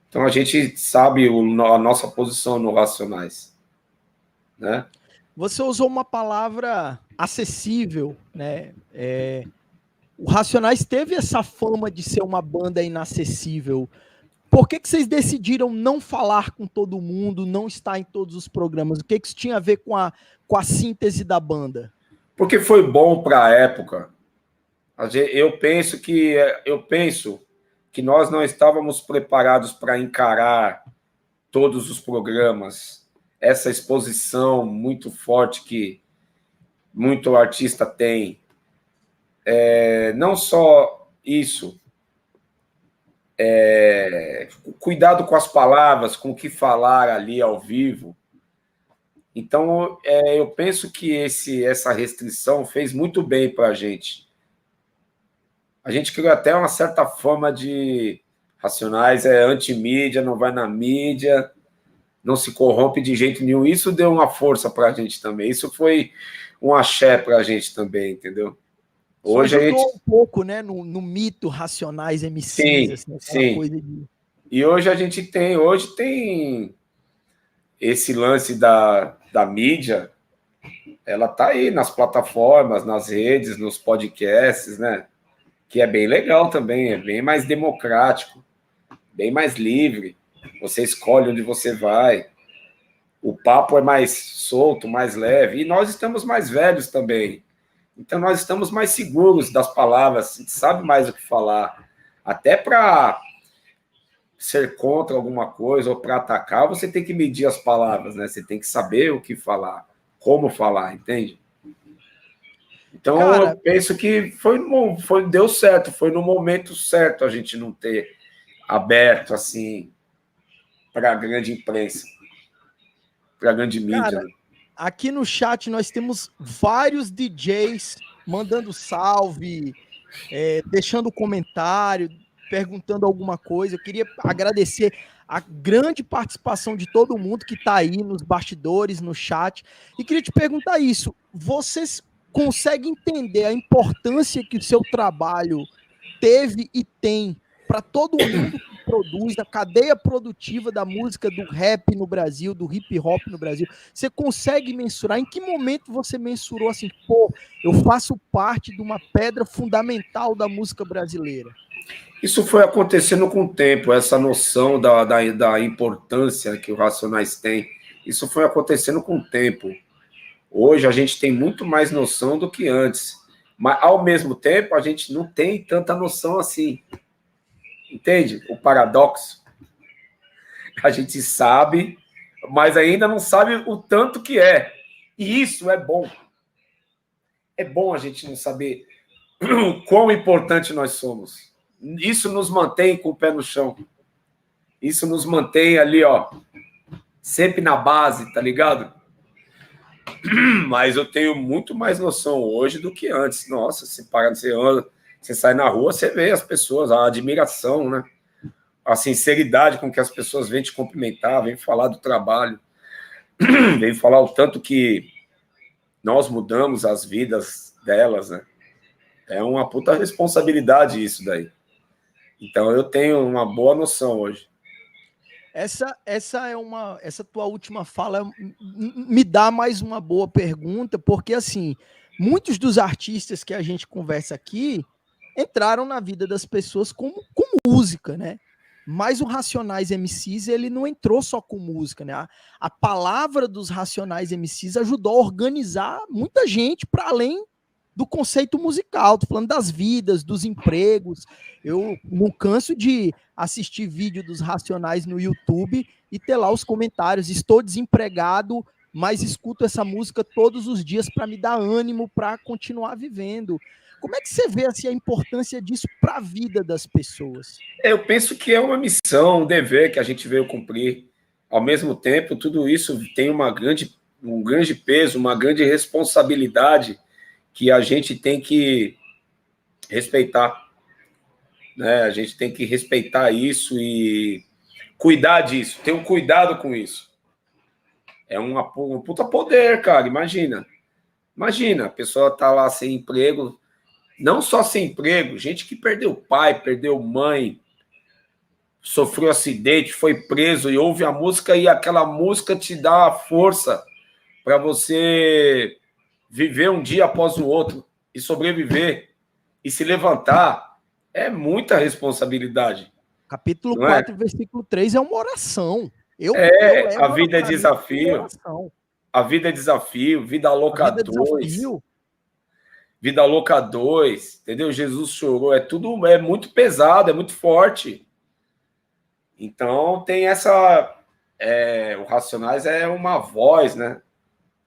Então, a gente sabe a nossa posição no Racionais, né? Você usou uma palavra acessível, né? O Racionais teve essa fama de ser uma banda inacessível. Por que vocês decidiram não falar com todo mundo, não estar em todos os programas? O que isso tinha a ver com a síntese da banda? Porque foi bom para a época. Eu penso que nós não estávamos preparados para encarar todos os programas, essa exposição muito forte que muito artista tem. Não só isso, cuidado com as palavras, com o que falar ali ao vivo. Então, eu penso que essa restrição fez muito bem para a gente. A gente criou até uma certa forma de Racionais, anti-mídia, não vai na mídia, não se corrompe de jeito nenhum. Isso deu uma força para a gente também. Isso foi um axé para a gente também, entendeu? Hoje ajudou um pouco, né, no mito Racionais MCs, sim, assim, sim. Coisa de... E hoje a gente tem esse lance da mídia, ela tá aí nas plataformas, nas redes, nos podcasts, né? Que é bem legal também, é bem mais democrático, bem mais livre. Você escolhe onde você vai. O papo é mais solto, mais leve. E nós estamos mais velhos também. Então, nós estamos mais seguros das palavras, a gente sabe mais o que falar. Até para ser contra alguma coisa ou para atacar, você tem que medir as palavras, né? Você tem que saber o que falar, como falar, entende? Então, cara, eu penso que deu certo, foi no momento certo a gente não ter aberto assim para a grande imprensa, para a grande mídia. Cara, né? Aqui no chat nós temos vários DJs mandando salve, deixando comentário, perguntando alguma coisa. Eu queria agradecer a grande participação de todo mundo que está aí nos bastidores, no chat. E queria te perguntar isso: vocês conseguem entender a importância que o seu trabalho teve e tem para todo mundo que produz, a cadeia produtiva da música, do rap no Brasil, do hip hop no Brasil? Você consegue mensurar? Em que momento você mensurou assim, pô, eu faço parte de uma pedra fundamental da música brasileira? Isso foi acontecendo com o tempo, essa noção da importância que o Racionais tem. Isso foi acontecendo com o tempo. Hoje a gente tem muito mais noção do que antes. Mas, ao mesmo tempo, a gente não tem tanta noção assim. Entende? O paradoxo. A gente sabe, mas ainda não sabe o tanto que é. E isso é bom. É bom a gente não saber o quão importante nós somos. Isso nos mantém com o pé no chão. Isso nos mantém ali, ó, sempre na base, tá ligado? Mas eu tenho muito mais noção hoje do que antes. Nossa, você sai na rua, você vê as pessoas, a admiração, né? A sinceridade com que as pessoas vêm te cumprimentar, vêm falar do trabalho, vêm falar o tanto que nós mudamos as vidas delas, né? É uma puta responsabilidade isso daí. Então eu tenho uma boa noção hoje. Essa tua última fala me dá mais uma boa pergunta, porque assim, muitos dos artistas que a gente conversa aqui entraram na vida das pessoas com música, né? Mas o Racionais MCs, ele não entrou só com música, né? A palavra dos Racionais MCs ajudou a organizar muita gente para além do conceito musical. Tô falando das vidas, dos empregos. Eu não canso de assistir vídeo dos Racionais no YouTube e ter lá os comentários: estou desempregado mas escuto essa música todos os dias para me dar ânimo para continuar vivendo. Como é que você vê assim, a importância disso para a vida das pessoas? Eu penso que é uma missão, um dever que a gente veio cumprir. Ao mesmo tempo, tudo isso tem um grande peso, uma grande responsabilidade que a gente tem que respeitar, né? A gente tem que respeitar isso e cuidar disso, ter um cuidado com isso. É um puta poder, cara, imagina. Imagina, a pessoa tá lá sem emprego, não só sem emprego, gente que perdeu pai, perdeu mãe, sofreu acidente, foi preso e ouve a música e aquela música te dá a força para você viver um dia após o outro e sobreviver e se levantar. É muita responsabilidade, Capítulo não é? 4, versículo 3 é uma oração. Eu A levo vida é para mim como desafio, oração. a vida é desafio, vida A louca vida é 2, desafio. vida louca 2, entendeu? Jesus chorou, é muito pesado, é muito forte. Então tem o Racionais é uma voz, né?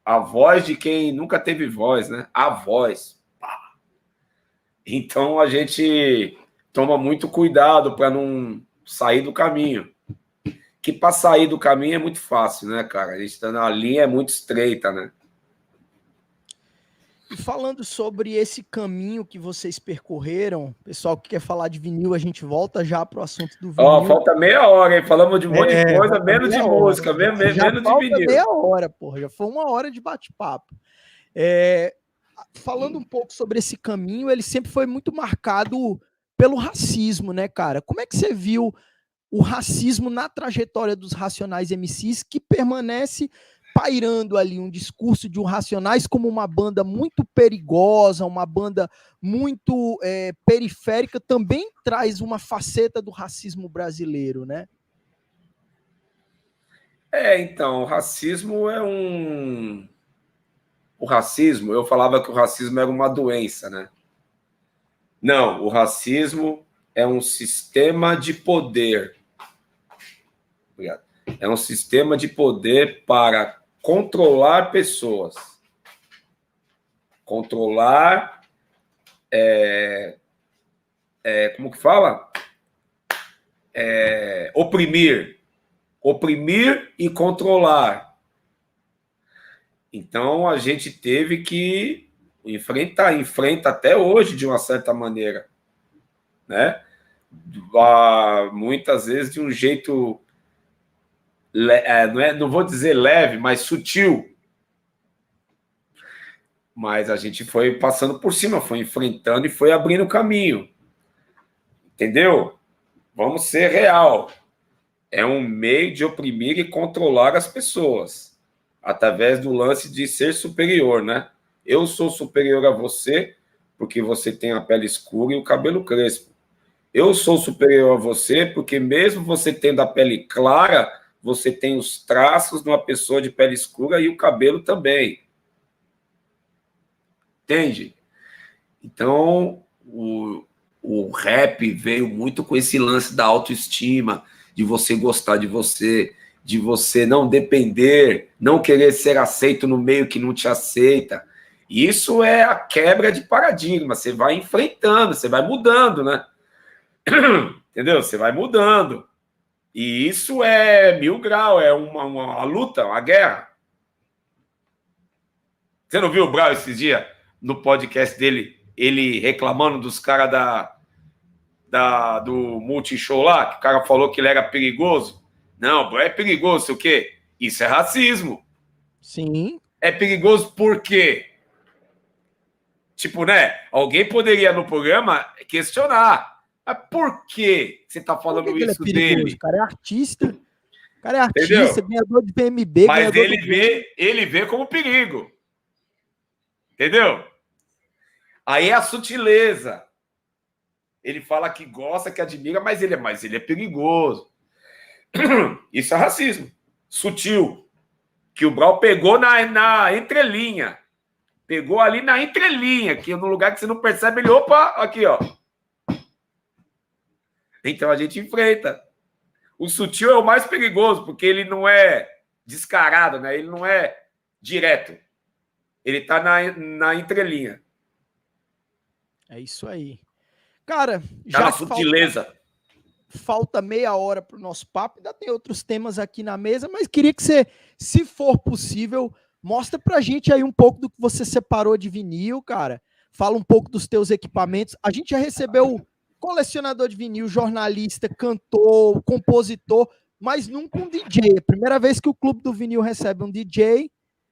A voz de quem nunca teve voz, né? A voz. Então a gente toma muito cuidado para não sair do caminho. Que para sair do caminho é muito fácil, né, cara? A gente está na linha é muito estreita, né? E falando sobre esse caminho que vocês percorreram, pessoal que quer falar de vinil, a gente volta já para o assunto do Ó, vinil. falta meia hora, hein? Falamos de um monte de coisa, Falta menos de meia hora. música, Já menos de falta vinil. meia hora, porra. Já foi 1 hora de bate-papo. É, falando um pouco sobre esse caminho, ele sempre foi muito marcado pelo racismo, né, cara? Como é que você viu o racismo na trajetória dos Racionais MCs, que permanece pairando ali um discurso de um Racionais como uma banda muito perigosa, uma banda muito periférica, também traz uma faceta do racismo brasileiro, né? Então, o racismo, eu falava que o racismo era uma doença, né? Não, o racismo é um sistema de poder. Obrigado. É um sistema de poder para controlar pessoas. Controlar. Como que fala? Oprimir. Oprimir e controlar. Então a gente teve que enfrenta até hoje de uma certa maneira, né? Muitas vezes de um jeito, não vou dizer leve, mas sutil. Mas a gente foi passando por cima, foi enfrentando e foi abrindo caminho. Entendeu? Vamos ser real. É um meio de oprimir e controlar as pessoas, através do lance de ser superior, né? Eu sou superior a você porque você tem a pele escura e o cabelo crespo. Eu sou superior a você porque mesmo você tendo a pele clara, você tem os traços de uma pessoa de pele escura e o cabelo também. Entende? Então, o rap veio muito com esse lance da autoestima, de você gostar de você não depender, não querer ser aceito no meio que não te aceita. Isso é a quebra de paradigma. Você vai enfrentando, você vai mudando, né? Entendeu? Você vai mudando. E isso é 1000 graus, é uma luta, uma guerra. Você não viu o Brau esses dias no podcast dele, ele reclamando dos caras do Multishow lá, que o cara falou que ele era perigoso? Não, é perigoso, sei o quê? Isso é racismo. Sim. É perigoso por quê? Tipo, né? Alguém poderia no programa questionar. Mas por que você tá falando Por que ele é isso perigoso? dele? O cara é artista. O cara é artista, Entendeu? ganhador de PMB, Mas ganhador do Grammy. ele vê como perigo. Entendeu? Aí é a sutileza. Ele fala que gosta, que admira, mas ele é perigoso. Isso é racismo. Sutil. Que o Brau pegou na entrelinha. Pegou ali na entrelinha, que no lugar que você não percebe, ele, opa, aqui, ó. Então a gente enfrenta. O sutil é o mais perigoso, porque ele não é descarado, né? Ele não é direto. Ele tá na entrelinha. É isso aí. Cara, Tá já na que sutileza. falta meia hora para o nosso papo, ainda tem outros temas aqui na mesa, mas queria que você, se for possível, mostra pra gente aí um pouco do que você separou de vinil, cara. Fala um pouco dos teus equipamentos. A gente já recebeu colecionador de vinil, jornalista, cantor, compositor, mas nunca um DJ. Primeira vez que o Clube do Vinil recebe um DJ.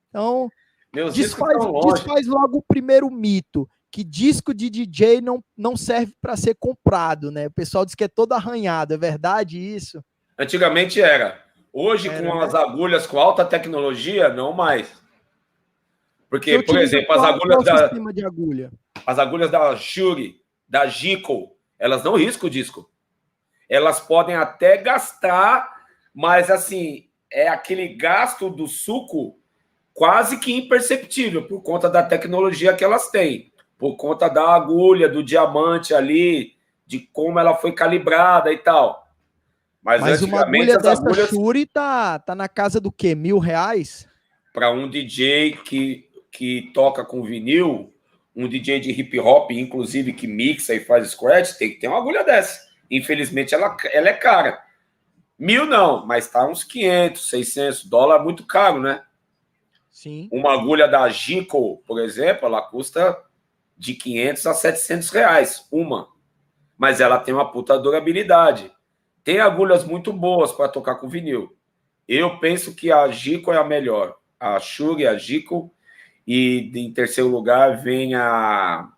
Então, Meus discos estão longe. desfaz logo o primeiro mito, que disco de DJ não serve para ser comprado, né? O pessoal diz que é todo arranhado, é verdade isso? Antigamente era. Hoje, com as agulhas com alta tecnologia, não mais. Porque, por exemplo, sistema de agulha? As agulhas da Shure, da Gico, elas não riscam o disco. Elas podem até gastar, mas assim, é aquele gasto do suco quase que imperceptível por conta da tecnologia que elas têm, por conta da agulha, do diamante ali, de como ela foi calibrada e tal. Mas uma agulha dessa Shure tá na casa do quê? R$1.000? Para um DJ que toca com vinil, um DJ de hip hop, inclusive, que mixa e faz scratch, tem que ter uma agulha dessa. Infelizmente, ela é cara. 1.000 não, mas tá uns 500, 600 dólares, muito caro, né? Sim. Uma agulha da Gico, por exemplo, ela custa de 500 a 700 reais, uma. Mas ela tem uma puta durabilidade. Tem agulhas muito boas para tocar com vinil. Eu penso que a Gico é a melhor. A Shure, a Gico. E em terceiro lugar vem a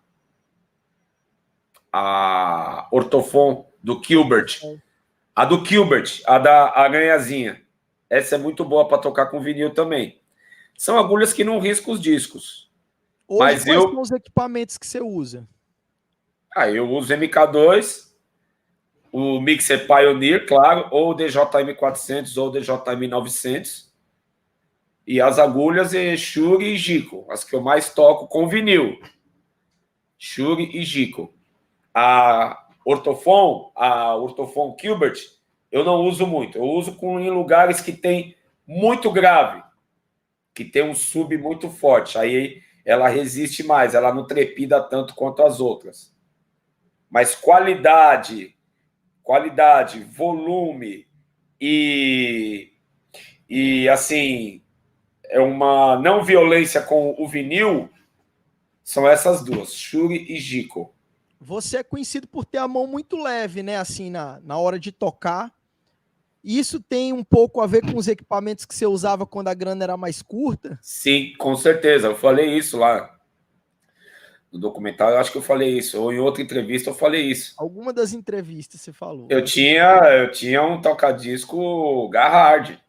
Ortofon do Gilbert. A do Gilbert, a da aranhazinha. Essa é muito boa para tocar com vinil também. São agulhas que não riscam os discos. Hoje, mas quais são os equipamentos que você usa? Eu uso MK2, o Mixer Pioneer, claro, ou o DJM400 ou o DJM900. E as agulhas é Shure e Gico, as que eu mais toco com vinil. Shure e Gico. A Ortofon Gilbert, eu não uso muito. Eu uso em lugares que tem muito grave, que tem um sub muito forte. Aí ela resiste mais, ela não trepida tanto quanto as outras. Mas qualidade, volume e assim, é uma não violência com o vinil, são essas duas, Shure e Gico. Você é conhecido por ter a mão muito leve, né? Assim, na hora de tocar. Isso tem um pouco a ver com os equipamentos que você usava quando a grana era mais curta? Sim, com certeza. Eu falei isso lá no documentário. Eu acho que eu falei isso. Ou em outra entrevista eu falei isso. Alguma das entrevistas você falou. Eu tinha um toca-disco Garhard.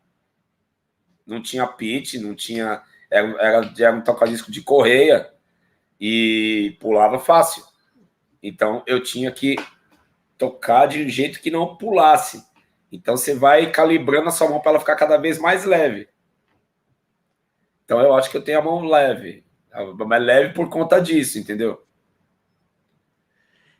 Não tinha pitch, não tinha... Era um toca-disco de correia e pulava fácil. Então, eu tinha que tocar de um jeito que não pulasse. Então, você vai calibrando a sua mão para ela ficar cada vez mais leve. Então, eu acho que eu tenho a mão leve. Mas leve por conta disso, entendeu?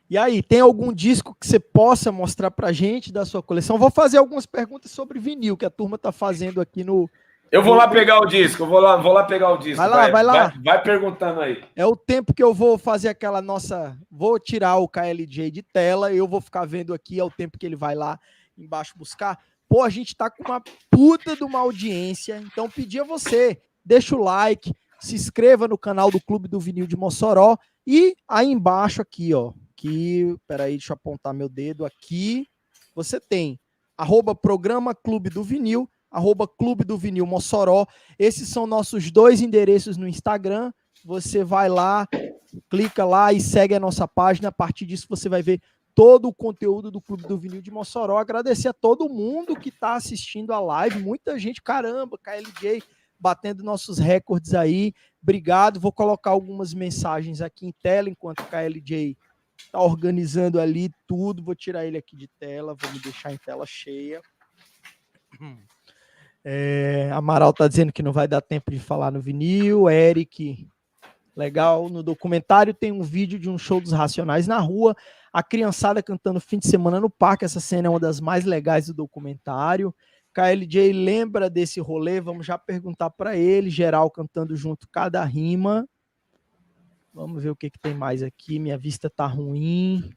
E aí, tem algum disco que você possa mostrar pra gente da sua coleção? Vou fazer algumas perguntas sobre vinil, que a turma tá fazendo aqui no... Eu vou lá pegar o disco, vou lá pegar o disco. Vai lá. Vai perguntando aí. É o tempo que eu vou fazer aquela nossa... Vou tirar o KLJ de tela, eu vou ficar vendo aqui, é o tempo que ele vai lá embaixo buscar. Pô, a gente tá com uma puta de uma audiência, então pedir a você, deixa o like, se inscreva no canal do Clube do Vinil de Mossoró e aí embaixo aqui, ó, peraí, deixa eu apontar meu dedo aqui, você tem @programa Clube do Vinil, @Clube do Vinil Mossoró. Esses são nossos dois endereços no Instagram. Você vai lá, clica lá e segue a nossa página. A partir disso você vai ver todo o conteúdo do Clube do Vinil de Mossoró. Agradecer a todo mundo que está assistindo a live. Muita gente, caramba, KLJ batendo nossos recordes aí. Obrigado. Vou colocar algumas mensagens aqui em tela enquanto o KLJ está organizando ali tudo. Vou tirar ele aqui de tela, vou me deixar em tela cheia. Amaral tá dizendo que não vai dar tempo de falar no vinil. Eric, legal. No documentário tem um vídeo de um show dos Racionais na rua, a criançada cantando fim de semana no parque. Essa cena é uma das mais legais do documentário. KLJ lembra desse rolê? Vamos já perguntar para ele. Geral cantando junto cada rima. Vamos ver o que tem mais aqui. Minha vista tá ruim.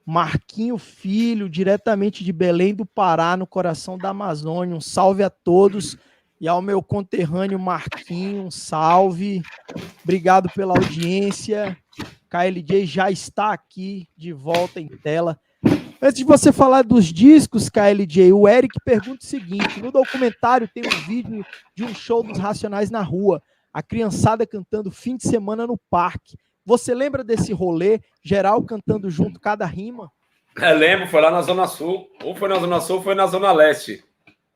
Marquinho Filho, diretamente de Belém do Pará, no coração da Amazônia. Um salve a todos. E ao meu conterrâneo Marquinho, um salve. Obrigado pela audiência. KLJ já está aqui, de volta em tela. Antes de você falar dos discos, KLJ, o Eric pergunta o seguinte: no documentário tem um vídeo de um show dos Racionais na rua, a criançada cantando fim de semana no parque. Você lembra desse rolê, geral cantando junto cada rima? Lembro, foi lá na Zona Sul. Ou foi na Zona Sul ou foi na Zona Leste.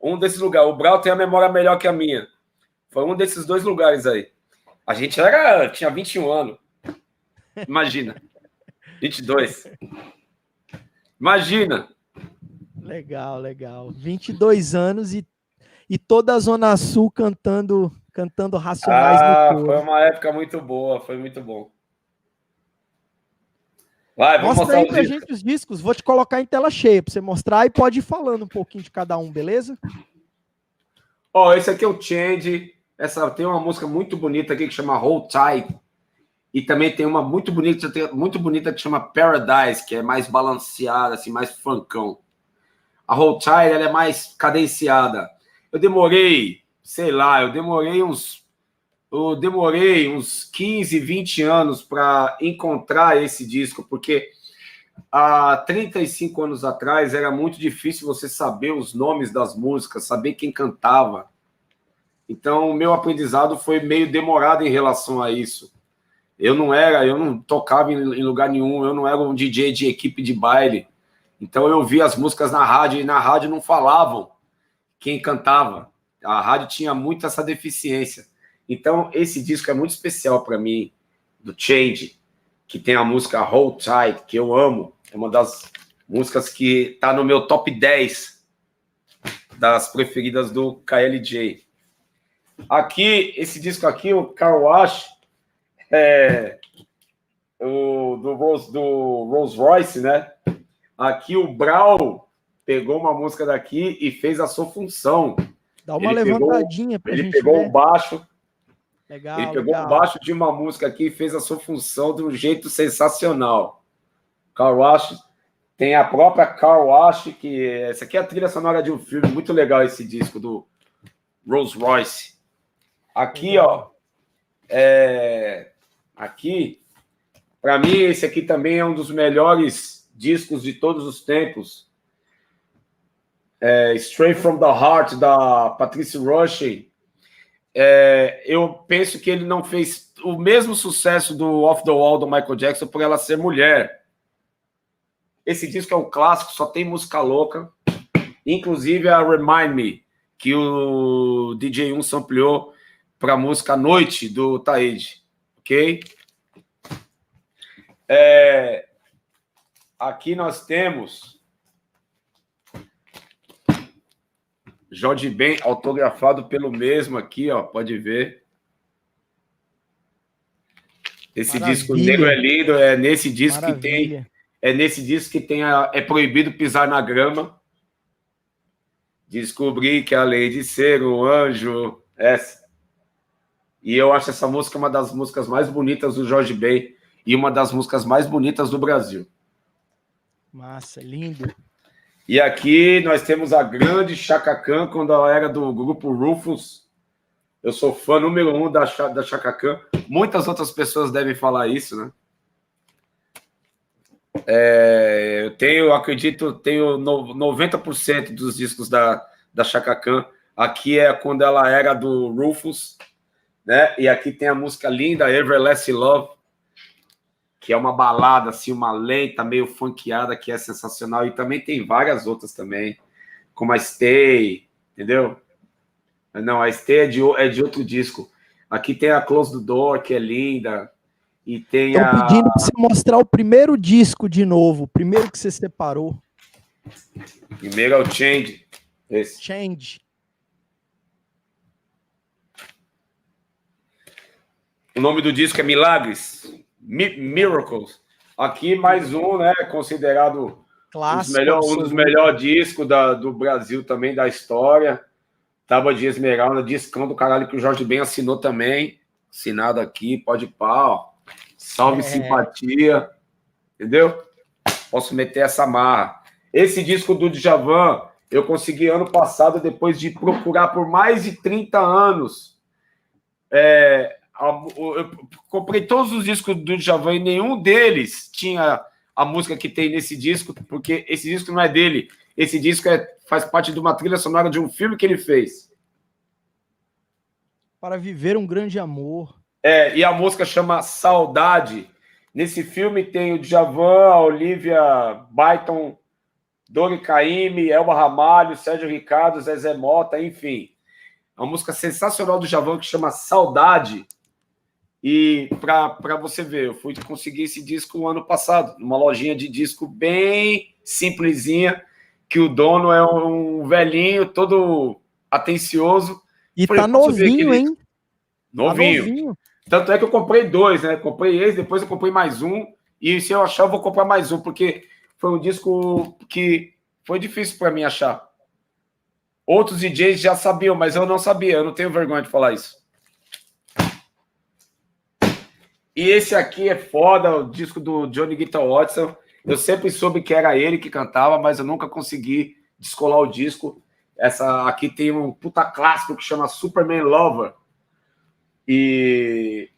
Um desses lugares. O Brau tem a memória melhor que a minha. Foi um desses dois lugares aí. A gente tinha 21 anos. Imagina. 22. Imagina. Legal, legal. 22 anos e toda a Zona Sul cantando Racionais no coro. Foi uma época muito boa, foi muito bom. Vai, vamos Mostra mostrar aí pra gente os discos. Vou te colocar em tela cheia pra você mostrar e pode ir falando um pouquinho de cada um, beleza? Esse aqui é o Change. Tem uma música muito bonita aqui que chama Hold Tight. E também tem uma muito bonita que chama Paradise, que é mais balanceada, assim, mais funkão. A Hold Tight, ela é mais cadenciada. Eu demorei uns 15, 20 anos para encontrar esse disco, porque há 35 anos atrás era muito difícil você saber os nomes das músicas, saber quem cantava. Então, o meu aprendizado foi meio demorado em relação a isso. Eu não tocava em lugar nenhum, eu não era um DJ de equipe de baile. Então, eu via as músicas na rádio, e na rádio não falavam quem cantava. A rádio tinha muito essa deficiência. Então, esse disco é muito especial para mim, do Change, que tem a música Hold Tight, que eu amo. É uma das músicas que está no meu top 10 das preferidas do KLJ. Aqui, esse disco aqui, o Car Wash, do Rolls Royce, né? Aqui o Brau pegou uma música daqui e fez a sua função. Dá uma levantadinha pra gente ver. Ele pegou o baixo. Legal, ele pegou o baixo de uma música aqui e fez a sua função de um jeito sensacional. Car Wash, tem a própria Car Wash, que essa aqui é a trilha sonora de um filme, muito legal esse disco do Rolls Royce. Aqui, aqui, para mim, esse aqui também é um dos melhores discos de todos os tempos. Straight from the Heart, da Patricia Rushen. Eu penso que ele não fez o mesmo sucesso do Off the Wall do Michael Jackson por ela ser mulher. Esse disco é um clássico, só tem música louca. Inclusive a Remind Me, que o DJ 1 sampleou para a música Noite, do Taíde. Ok? Aqui nós temos Jorge Ben, autografado pelo mesmo aqui, pode ver. Esse disco negro é lindo, é nesse disco que tem É Proibido Pisar na Grama. Descobri que além de ser um anjo, essa. E eu acho essa música uma das músicas mais bonitas do Jorge Ben e uma das músicas mais bonitas do Brasil. Massa, lindo. E aqui nós temos a grande Chaka Khan, quando ela era do grupo Rufus. Eu sou fã número 1 da Chaka Khan. Muitas outras pessoas devem falar isso, né? Eu acredito, tenho 90% dos discos da Chaka Khan. Aqui é quando ela era do Rufus, né? E aqui tem a música linda, Everlasting Love, que é uma balada, assim, uma lenta, meio funkeada, que é sensacional. E também tem várias outras também, como a Stay, entendeu? Não, a Stay é de outro disco. Aqui tem a Close the Door, que é linda. E tem Estão pedindo para você mostrar o primeiro disco de novo, o primeiro que você separou. Primeiro é o Change. Esse. Change. O nome do disco é Milagres. Miracles. Aqui mais um, né? Considerado Clássico, um dos melhores discos do Brasil também, da história. Tábua de Esmeralda, discão do caralho que o Jorge Ben assinou também. Assinado aqui, pode pau. Salve simpatia. Entendeu? Posso meter essa marra. Esse disco do Djavan, eu consegui ano passado, depois de procurar por mais de 30 anos. Eu comprei todos os discos do Djavan e nenhum deles tinha a música que tem nesse disco, porque esse disco não é dele. Esse disco faz parte de uma trilha sonora de um filme que ele fez. Para Viver um Grande Amor. E a música chama Saudade. Nesse filme tem o Djavan, a Olivia Byton, Dori Caymmi, Elba Ramalho, Sérgio Ricardo, Zezé Mota, enfim. É uma música sensacional do Djavan que chama Saudade. E para você ver, eu fui conseguir esse disco no ano passado, numa lojinha de disco bem simplesinha, que o dono é um velhinho, todo atencioso. E falei, tá novinho, hein? Novinho. Tá novinho. Tanto é que eu comprei 2, né? Comprei esse, depois eu comprei mais um. E se eu achar, eu vou comprar mais um, porque foi um disco que foi difícil para mim achar. Outros DJs já sabiam, mas eu não sabia. Eu não tenho vergonha de falar isso. E esse aqui é foda, o disco do Johnny Guitar Watson. Eu sempre soube que era ele que cantava, mas eu nunca consegui descolar o disco. Essa aqui tem um puta clássico que chama Superman Lover. E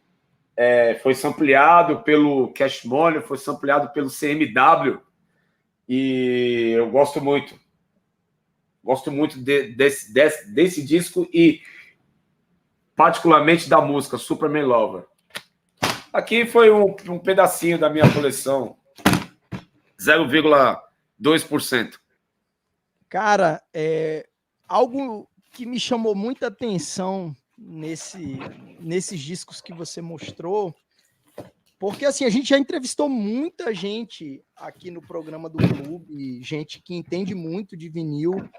foi sampleado pelo Cash Money, foi sampleado pelo CMW. E eu gosto muito. Gosto muito desse disco e particularmente da música Superman Lover. Aqui foi um pedacinho da minha coleção. 0,2%. Cara, algo que me chamou muita atenção nesses discos que você mostrou, porque assim, a gente já entrevistou muita gente aqui no programa do Clube, gente que entende muito de vinil,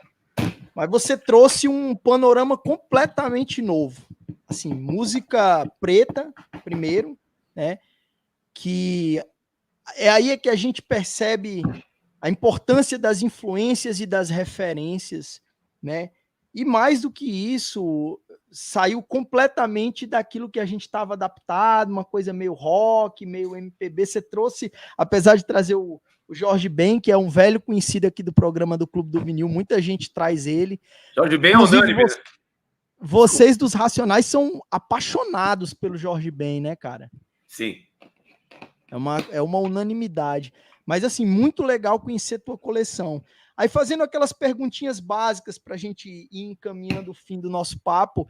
mas você trouxe um panorama completamente novo. Assim, música preta, primeiro, né? Que é aí que a gente percebe a importância das influências e das referências, né? E mais do que isso, saiu completamente daquilo que a gente estava adaptado, uma coisa meio rock, meio MPB. Você trouxe, apesar de trazer o Jorge Ben, que é um velho conhecido aqui do programa do Clube do Vinil, muita gente traz ele. Jorge Ben é unânime. Vocês dos Racionais são apaixonados pelo Jorge Ben, né, cara? Sim. É uma unanimidade. Mas, assim, muito legal conhecer tua coleção. Aí, fazendo aquelas perguntinhas básicas para a gente ir encaminhando o fim do nosso papo,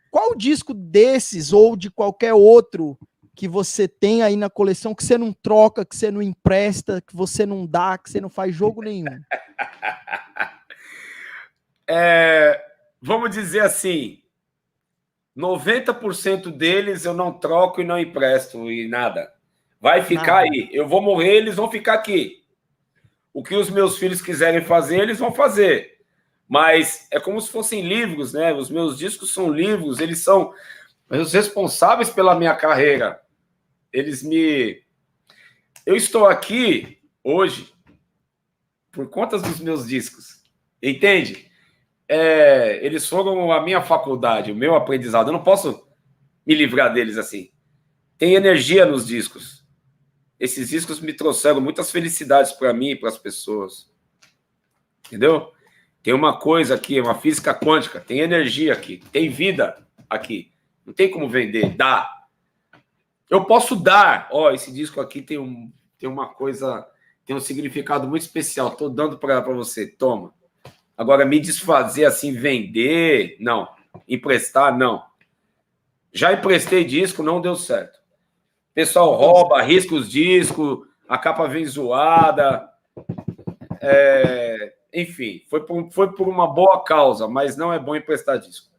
qual disco desses ou de qualquer outro que você tem aí na coleção que você não troca, que você não empresta, que você não dá, que você não faz jogo nenhum? Vamos dizer assim, 90% deles eu não troco e não empresto e nada. Vai ficar aí. Eu vou morrer, eles vão ficar aqui. O que os meus filhos quiserem fazer, eles vão fazer. Mas é como se fossem livros, né? Os meus discos são livros, eles são os responsáveis pela minha carreira. Eu estou aqui hoje por conta dos meus discos. Entende? Eles foram a minha faculdade, o meu aprendizado. Eu não posso me livrar deles assim. Tem energia nos discos. Esses discos me trouxeram muitas felicidades para mim e para as pessoas. Entendeu? Tem uma coisa aqui, uma física quântica, tem energia aqui, tem vida aqui. Não tem como vender, dá. Eu posso dar. Esse disco aqui tem uma coisa, tem um significado muito especial. Estou dando para você, toma. Agora, me desfazer assim, vender, não. Emprestar, não. Já emprestei disco, não deu certo. O pessoal rouba, arrisca os discos, a capa vem zoada. Enfim, foi por uma boa causa, mas não é bom emprestar disco.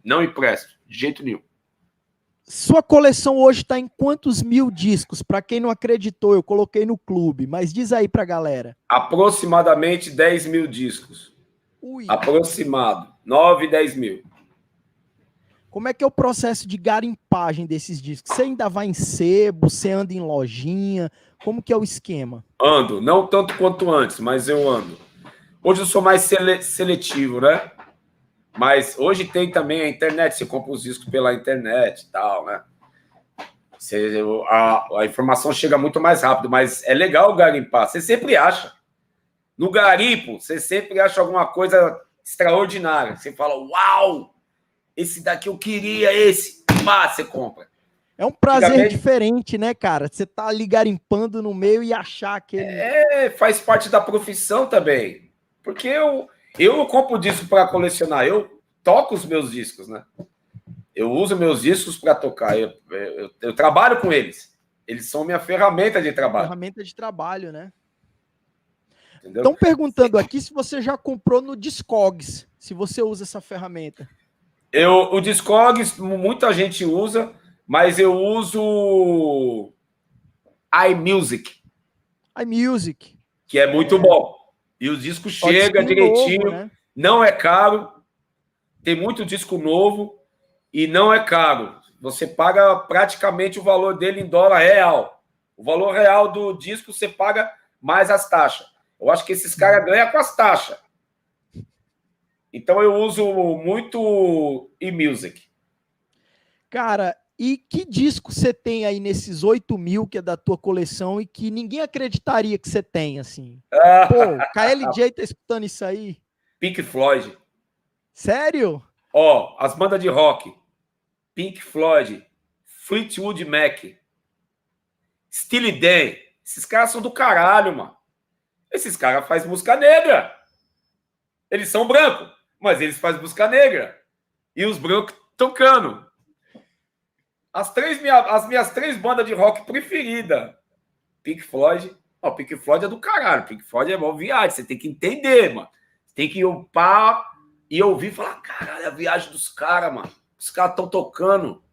Não empresto, de jeito nenhum. Sua coleção hoje está em quantos mil discos? Para quem não acreditou, eu coloquei no clube, mas diz aí para a galera. Aproximadamente 10 mil discos. Ui. Aproximado. 9, 10 mil. Como é que é o processo de garimpagem desses discos? Você ainda vai em sebo, você anda em lojinha? Como que é o esquema? Ando, não tanto quanto antes, mas eu ando. Hoje eu sou mais seletivo, né? Mas hoje tem também a internet, você compra os discos pela internet e tal, né? A informação chega muito mais rápido, mas é legal garimpar. Você sempre acha. No garimpo, você sempre acha alguma coisa extraordinária. Você fala, uau, esse daqui eu queria, esse. Pá, você compra. É um prazer diferente, né, cara? Você tá ali garimpando no meio e achar aquele... Faz parte da profissão também. Porque eu não compro disco para colecionar, eu toco os meus discos, né? Eu uso meus discos para tocar, eu trabalho com eles. Eles são minha ferramenta de trabalho. Ferramenta de trabalho, né? Entendeu? Estão perguntando aqui se você já comprou no Discogs, se você usa essa ferramenta. O Discogs, muita gente usa, mas eu uso iMusic. iMusic. Que é muito bom. E o disco chega direitinho, novo, né? Não é caro, tem muito disco novo e não é caro. Você paga praticamente o valor dele em dólar real. O valor real do disco você paga mais as taxas. Eu acho que esses caras ganham com as taxas. Então eu uso muito eMusic. Cara, e que disco você tem aí nesses 8.000 que é da tua coleção e que ninguém acreditaria que você tem, assim? Pô, KLJ tá escutando isso aí? Pink Floyd. Sério? Ó, as bandas de rock. Pink Floyd, Fleetwood Mac, Steely Dan. Esses caras são do caralho, mano. Esses caras fazem música negra. Eles são brancos, mas eles fazem música negra. E os brancos tocando. As minhas 3 bandas de rock preferidas. Pink Floyd. Ó, Pink Floyd é do caralho. Pink Floyd é uma viagem. Você tem que entender, mano. Você tem que upar e ouvir e falar, caralho, é a viagem dos caras, mano. Os caras estão tocando.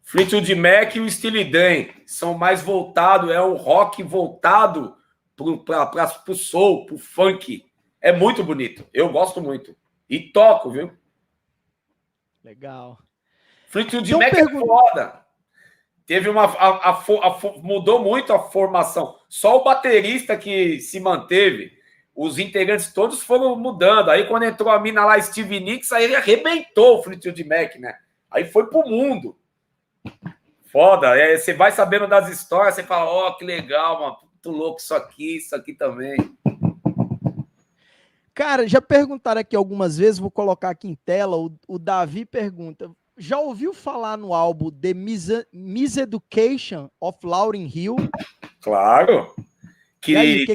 Fleetwood Mac e o Steely Dan são mais voltados, é um rock voltado pro soul, pro funk. É muito bonito. Eu gosto muito. E toco, viu? Legal. Fleetwood Mac é foda. Teve mudou muito a formação. Só o baterista que se manteve. Os integrantes todos foram mudando. Aí quando entrou a mina lá, Stevie Nicks, aí ele arrebentou o Fleetwood Mac, né? Aí foi pro mundo. Foda. Você vai sabendo das histórias, você fala, ó, que legal, mano. Muito louco isso aqui também. Cara, já perguntaram aqui algumas vezes, vou colocar aqui em tela, o Davi pergunta, já ouviu falar no álbum The Miseducation of Lauryn Hill? Claro. Que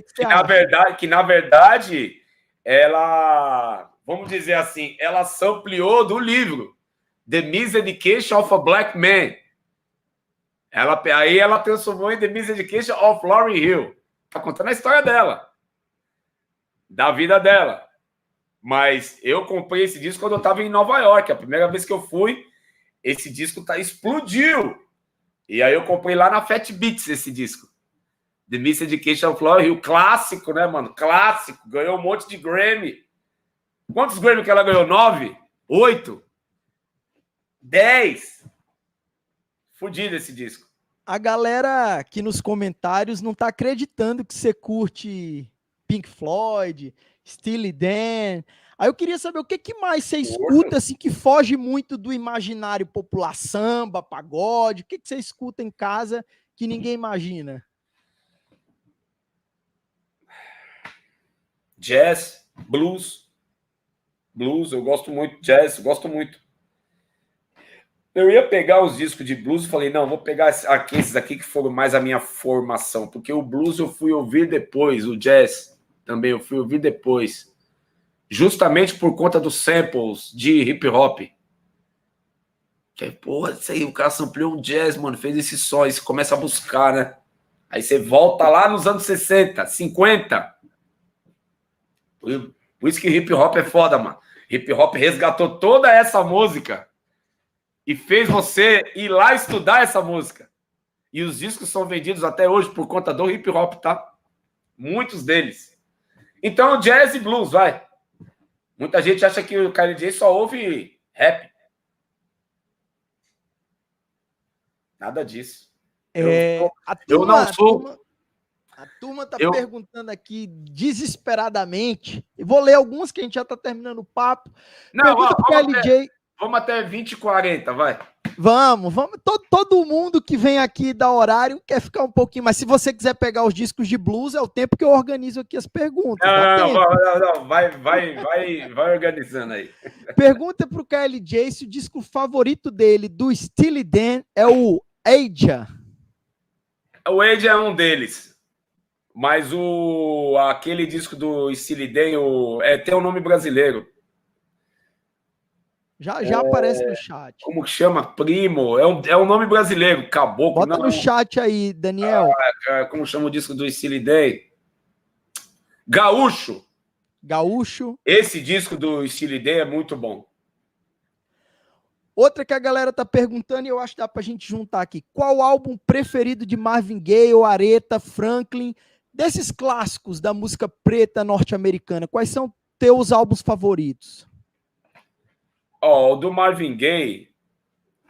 na verdade, ela, vamos dizer assim, ela sampleou do livro The Miseducation of a Black Man. Aí ela transformou em The Miseducation of Lauryn Hill. Tá contando a história dela. Da vida dela. Mas eu comprei esse disco quando eu estava em Nova York. A primeira vez que eu fui, esse disco explodiu. E aí eu comprei lá na Fat Beats esse disco. The Miseducation of Lauryn Hill. Clássico, né, mano? Clássico. Ganhou um monte de Grammy. Quantos Grammy que ela ganhou? 9? 8? 10? Fudido esse disco. A galera aqui nos comentários não tá acreditando que você curte Pink Floyd, Steely Dan. Aí eu queria saber o que mais você escuta assim que foge muito do imaginário popular, samba, pagode. O que você escuta em casa que ninguém imagina? Jazz, blues. Blues, eu gosto muito. Jazz, eu gosto muito. Eu ia pegar os discos de blues e falei, não, vou pegar esses aqui que foram mais a minha formação, porque o blues eu fui ouvir depois, o jazz também eu fui ouvir depois, justamente por conta dos samples de hip hop. Que aí, porra, isso aí, o cara sampleou um jazz, mano, fez esse som, aí você começa a buscar, né? Aí você volta lá nos anos 60, 50. Por isso que hip hop é foda, mano. Hip hop resgatou toda essa música e fez você ir lá estudar essa música. E os discos são vendidos até hoje por conta do hip hop, tá? Muitos deles. Então, jazz e blues, vai. Muita gente acha que o KLJ só ouve rap. Nada disso. Eu não sou... A turma tá perguntando aqui desesperadamente. E vou ler alguns que a gente já tá terminando o papo. Não, vamos até 20h40, vai. Vamos. Todo mundo que vem aqui dá horário quer ficar um pouquinho, mas se você quiser pegar os discos de blues, é o tempo que eu organizo aqui as perguntas. Não, vai organizando aí. Pergunta pro KLJ se o disco favorito dele, do Steely Dan, é o Aja. O Aja é um deles. Mas aquele disco do Steely Dan tem um nome brasileiro. Já aparece no chat. Como que chama? Primo. É um nome brasileiro. Caboclo. Bota no chat aí, Daniel. Como chama o disco do Steely Dan? Gaúcho. Esse disco do Steely Dan é muito bom. Outra que a galera tá perguntando, e eu acho que dá pra gente juntar aqui. Qual álbum preferido de Marvin Gaye, Aretha Franklin, desses clássicos da música preta norte-americana? Quais são teus álbuns favoritos? O do Marvin Gaye,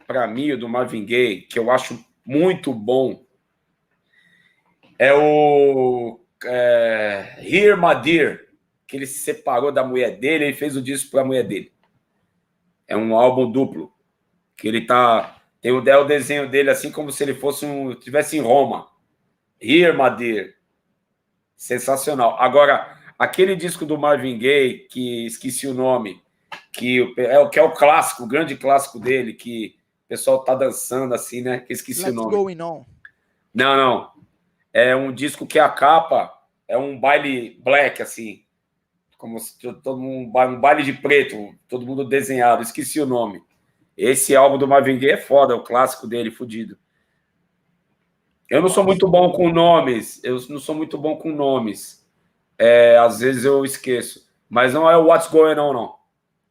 para mim, o do Marvin Gaye, que eu acho muito bom, é o Here My Dear, que ele se separou da mulher dele e fez o disco para a mulher dele. É um álbum duplo, que ele tem o desenho dele assim como se ele estivesse em Roma. Here My Dear. Sensacional. Agora, aquele disco do Marvin Gaye, que esqueci o nome, que é o clássico, o grande clássico dele, que o pessoal tá dançando assim, né? Que esqueci o nome. Going On. Não. É um disco que a capa é um baile black, assim. Como se todo mundo, um baile de preto, todo mundo desenhado. Esqueci o nome. Esse álbum do Marvin Gaye é foda, é o clássico dele, fudido. Eu não sou muito bom com nomes. Às vezes eu esqueço. Mas não é o What's Going On, não.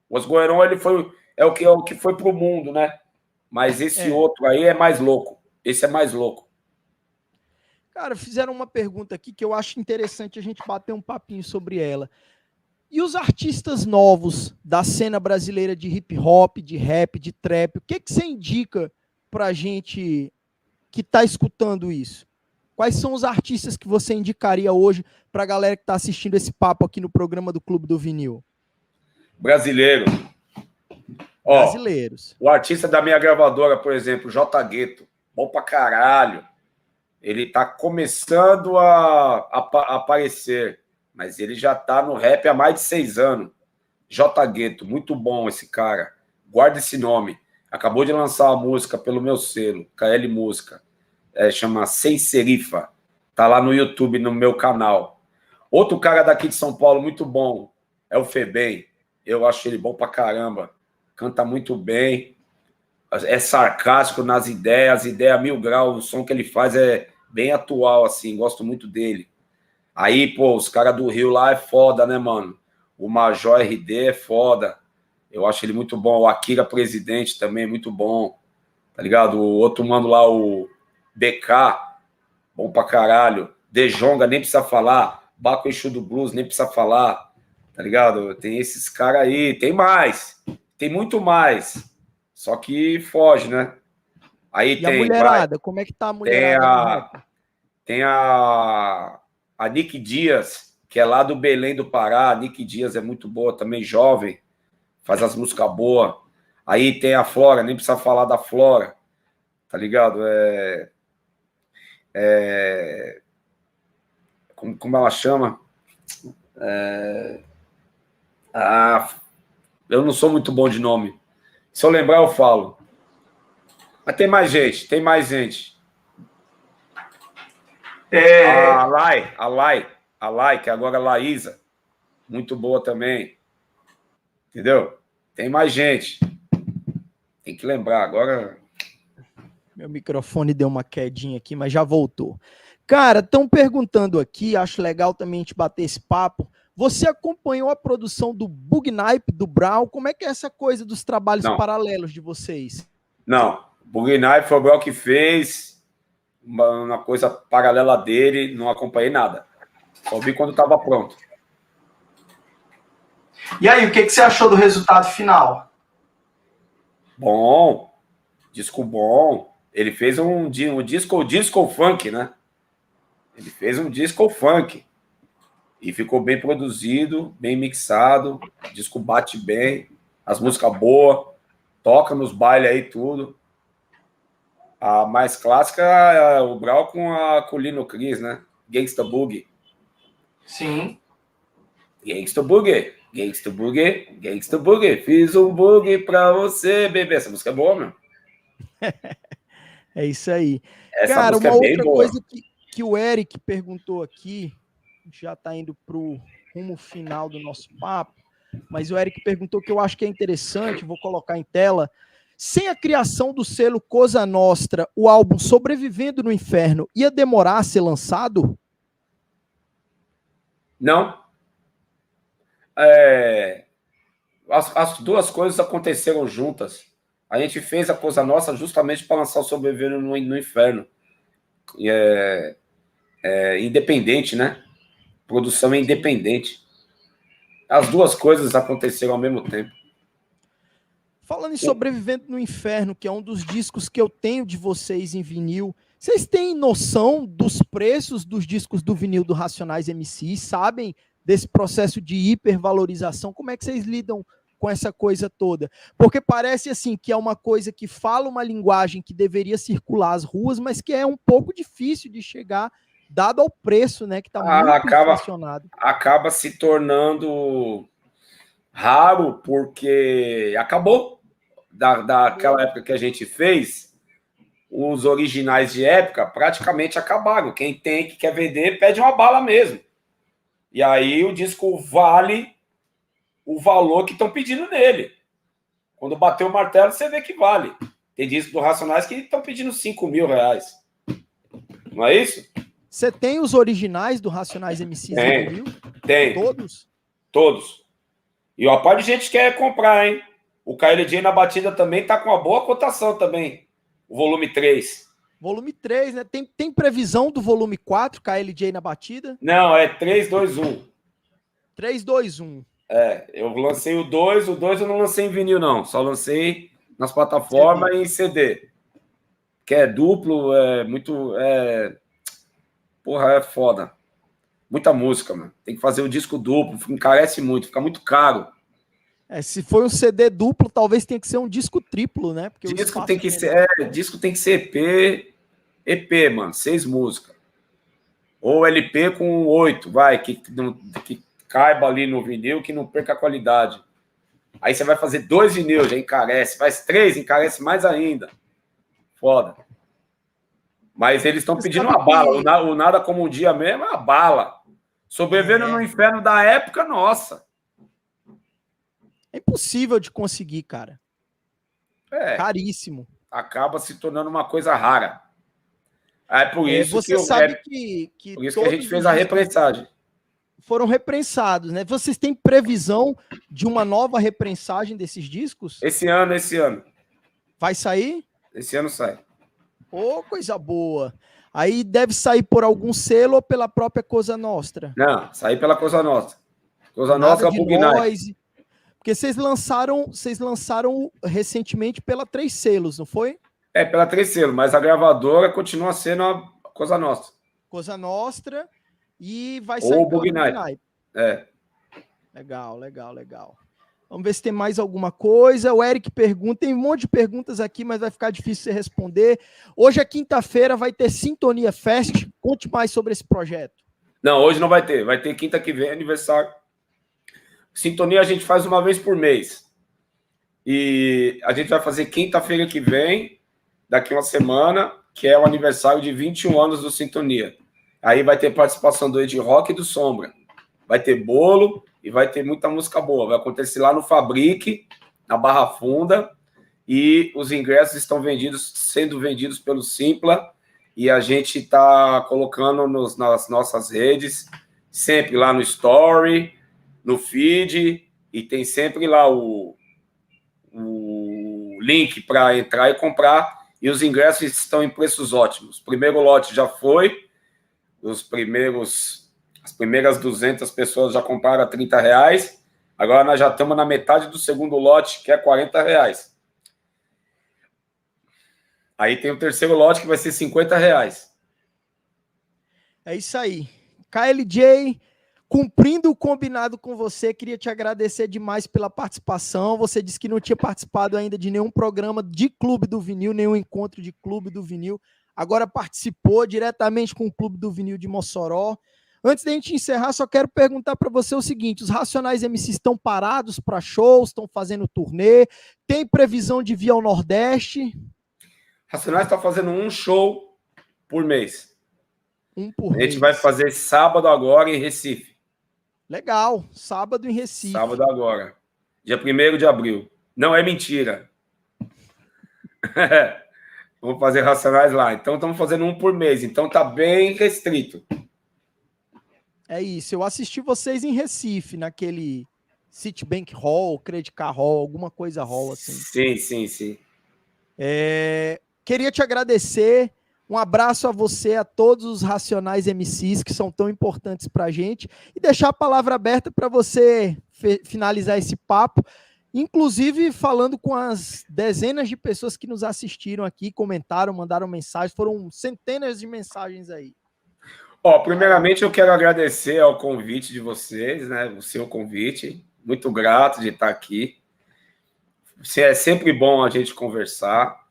What's Going On é o que foi pro mundo, né? Mas esse outro aí é mais louco. Esse é mais louco. Cara, fizeram uma pergunta aqui que eu acho interessante a gente bater um papinho sobre ela. E os artistas novos da cena brasileira de hip hop, de rap, de trap, o que você indica pra gente que tá escutando isso? Quais são os artistas que você indicaria hoje pra galera que tá assistindo esse papo aqui no programa do Clube do Vinil? Brasileiro. Brasileiros. O artista da minha gravadora, por exemplo, J. Gueto, bom pra caralho. Ele tá começando a aparecer, mas ele já tá no rap há mais de 6 anos. J. Gueto, muito bom esse cara. Guarda esse nome. Acabou de lançar uma música pelo meu selo, KL Música. Chama Sem Serifa. Tá lá no YouTube, no meu canal. Outro cara daqui de São Paulo, muito bom, é o Febem. Eu acho ele bom pra caramba. Canta muito bem. É sarcástico nas ideias. As ideias 1000 graus. O som que ele faz é bem atual, assim. Gosto muito dele. Aí, os caras do Rio lá é foda, né, mano? O Major RD é foda. Eu acho ele muito bom. O Akira Presidente também é muito bom. Tá ligado? O outro mano lá, o BK, bom pra caralho. Dejonga, nem precisa falar. Baco Exu do Blues, nem precisa falar. Tá ligado? Tem esses caras aí. Tem mais. Tem muito mais. Só que foge, né? Aí e a mulherada? Como é que tá a mulherada? Tem a Nick Dias, que é lá do Belém do Pará. A Nick Dias é muito boa também, jovem. Faz as músicas boas. Aí tem a Flora, nem precisa falar da Flora. Tá ligado? Como ela chama? Eu não sou muito bom de nome. Se eu lembrar, eu falo. Mas tem mais gente. A Lai, que agora é Laísa. Muito boa também. Entendeu? Tem mais gente. Tem que lembrar. Agora... Meu microfone deu uma quedinha aqui, mas já voltou. Cara, estão perguntando aqui, acho legal também a gente bater esse papo. Você acompanhou a produção do Bug Nipe, do Brown? Como é que é essa coisa dos trabalhos paralelos de vocês? Não. Bug Nipe foi o Brown que fez, uma coisa paralela dele, não acompanhei nada. Só vi quando estava pronto. E aí, o que você achou do resultado final? Bom. Disco bom. Ele fez um disco funk, né? Ele fez um disco funk. E ficou bem produzido, bem mixado, o disco bate bem, as músicas boas, toca nos bailes aí tudo. A mais clássica é o Brau com o Lino Cris, né? Gangsta Boogie. Sim. Gangsta Boogie, Gangsta Boogie, Gangsta Boogie. Fiz um boogie pra você, bebê. Essa música é boa, meu. É isso aí. Essa Cara, música uma é bem outra boa. coisa que o Eric perguntou aqui, já está indo para o rumo final do nosso papo, mas o Eric perguntou que eu acho que é interessante, vou colocar em tela. Sem a criação do selo Cosa Nostra, o álbum Sobrevivendo no Inferno ia demorar a ser lançado? Não. As duas coisas aconteceram juntas. A gente fez a Coisa Nossa justamente para lançar o Sobrevivendo no Inferno. Independente, né? Produção é independente. As duas coisas aconteceram ao mesmo tempo. Falando em Sobrevivendo no Inferno, que é um dos discos que eu tenho de vocês em vinil, vocês têm noção dos preços dos discos do vinil do Racionais MC? Sabem desse processo de hipervalorização? Como é que vocês lidam com essa coisa toda? Porque parece assim que é uma coisa que fala uma linguagem que deveria circular às ruas, mas que é um pouco difícil de chegar, dado ao preço, né, que está muito inflacionado. Acaba se tornando raro porque acabou daquela época que a gente fez. Os originais de época praticamente acabaram. Quem tem que quer vender pede uma bala mesmo. E aí o disco vale o valor que estão pedindo nele. Quando bater o martelo, você vê que vale. Tem disco do Racionais que estão pedindo 5 mil reais. Não é isso? Você tem os originais do Racionais MCs em vinil? Tem. Todos? Todos. E uma parte de gente quer comprar, hein? O KLJ na batida também tá com uma boa cotação também. O volume 3. Volume 3, né? Tem previsão do volume 4, KLJ na batida? Não, é 3, 2, 1. 3, 2, 1. Eu lancei o 2 eu não lancei em vinil, não. Só lancei nas plataformas e em CD. Que é duplo, Porra, é foda. Muita música, mano. Tem que fazer o disco duplo, encarece muito, fica muito caro. Se for um CD duplo, talvez tenha que ser um disco triplo, né? Porque disco tem que ser EP, mano, 6 músicas. Ou LP com 8, vai, que caiba ali no vinil, que não perca a qualidade. Aí você vai fazer 2 vinil, já encarece. Faz 3, encarece mais ainda. Foda. Mas eles estão pedindo uma bala. O Nada Como Um Dia mesmo é uma bala. Sobrevivendo no Inferno da época, nossa. É impossível de conseguir, cara. Caríssimo. Acaba se tornando uma coisa rara. É por isso você sabe que por isso que a gente fez a reprensagem. Foram reprensados, né? Vocês têm previsão de uma nova reprensagem desses discos? Esse ano. Vai sair? Esse ano sai. Coisa boa. Aí deve sair por algum selo ou pela própria Cosa Nostra? Não, sair pela Cosa Nostra. Cosa Nostra de nós. Porque vocês lançaram recentemente pela 3 selos, não foi? Pela 3 selos, mas a gravadora continua sendo a Cosa Nostra. Cosa Nostra e vai sair ou Bug Night. Legal. Vamos ver se tem mais alguma coisa. O Eric pergunta, tem um monte de perguntas aqui, mas vai ficar difícil você responder. Hoje é quinta-feira, vai ter Sintonia Fest. Conte mais sobre esse projeto. Não, hoje não vai ter. Vai ter quinta que vem, aniversário. Sintonia a gente faz uma vez por mês. E a gente vai fazer quinta-feira que vem, daqui uma semana, que é o aniversário de 21 anos do Sintonia. Aí vai ter participação do Ed Rock e do Sombra. Vai ter bolo e vai ter muita música boa. Vai acontecer lá no Fabrique, na Barra Funda, e os ingressos estão sendo vendidos pelo Simpla, e a gente está colocando nas nossas redes, sempre lá no Story, no feed, e tem sempre lá o link para entrar e comprar, e os ingressos estão em preços ótimos. O primeiro lote já foi, as primeiras 200 pessoas já compraram a R$30, agora nós já estamos na metade do segundo lote, que é R$40. Aí tem o terceiro lote que vai ser R$50. É isso aí. KLJ, cumprindo o combinado com você, queria te agradecer demais pela participação. Você disse que não tinha participado ainda de nenhum programa de Clube do Vinil, nenhum encontro de Clube do Vinil. Agora participou diretamente com o Clube do Vinil de Mossoró. Antes da gente encerrar, só quero perguntar para você o seguinte: os Racionais MCs estão parados para shows, estão fazendo turnê, tem previsão de vir ao Nordeste? Racionais está fazendo um show por mês. Um por A mês. gente vai fazer sábado agora em Recife. Legal, sábado em Recife. Sábado agora, dia 1º de abril. Não é mentira. Vamos fazer Racionais lá. Então estamos fazendo um por mês. Então tá bem restrito. É isso. Eu assisti vocês em Recife, naquele Citibank Hall, Credit Card Hall, alguma coisa hall assim. Sim. Queria te agradecer. Um abraço a você, a todos os Racionais MCs que são tão importantes para a gente, e deixar a palavra aberta para você finalizar esse papo, inclusive falando com as dezenas de pessoas que nos assistiram aqui, comentaram, mandaram mensagens, foram centenas de mensagens aí. Primeiramente eu quero agradecer ao convite de vocês, né? O seu convite, muito grato de estar aqui. É sempre bom a gente conversar.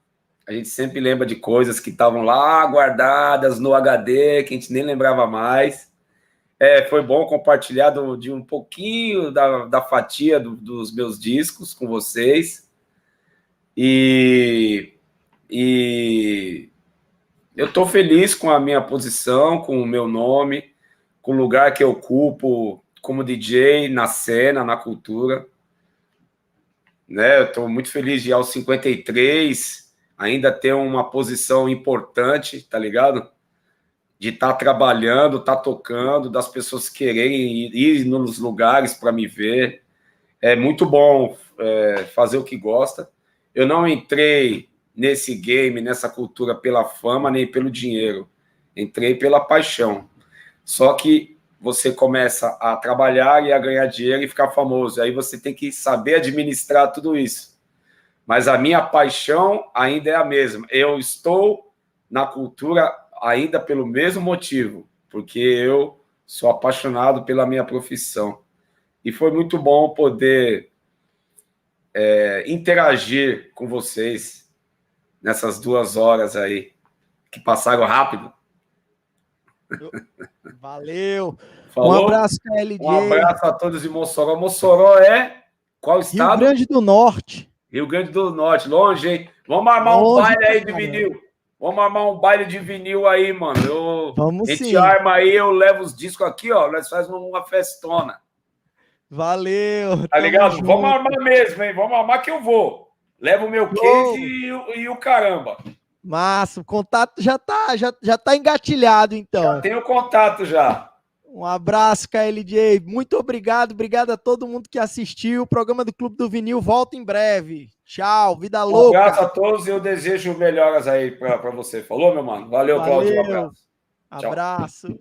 A gente sempre lembra de coisas que estavam lá guardadas no HD, que a gente nem lembrava mais. Foi bom compartilhar de um pouquinho da fatia dos meus discos com vocês. E eu estou feliz com a minha posição, com o meu nome, com o lugar que eu ocupo como DJ na cena, na cultura. Né? Eu estou muito feliz de ir aos 53 ainda ter uma posição importante, tá ligado? De estar trabalhando, estar tocando, das pessoas quererem ir nos lugares para me ver. É muito bom fazer o que gosta. Eu não entrei nesse game, nessa cultura pela fama, nem pelo dinheiro. Entrei pela paixão. Só que você começa a trabalhar e a ganhar dinheiro e ficar famoso. Aí você tem que saber administrar tudo isso. Mas a minha paixão ainda é a mesma. Eu estou na cultura ainda pelo mesmo motivo, porque eu sou apaixonado pela minha profissão. E foi muito bom poder interagir com vocês nessas 2 horas aí, que passaram rápido. Valeu. Falou? Um abraço, KLJ. Um abraço a todos de Mossoró. Mossoró é qual estado? Rio Grande do Norte. Rio Grande do Norte, longe, hein? Vamos armar um baile aí de vinil. Vamos armar um baile de vinil aí, mano. Vamos sim. A gente arma aí, eu levo os discos aqui, ó. Nós fazemos uma festona. Valeu. Tá ligado? Junto. Vamos armar mesmo, hein? Vamos armar que eu vou. Levo o meu case e o caramba. Massa, o contato já tá engatilhado, então. Já tenho contato já. Um abraço, KLJ. Muito obrigado. Obrigado a todo mundo que assistiu. O programa do Clube do Vinil volta em breve. Tchau, vida louca. Um abraço a todos e eu desejo melhoras aí para você. Falou, meu mano? Valeu, Cláudio. Um abraço. Abraço.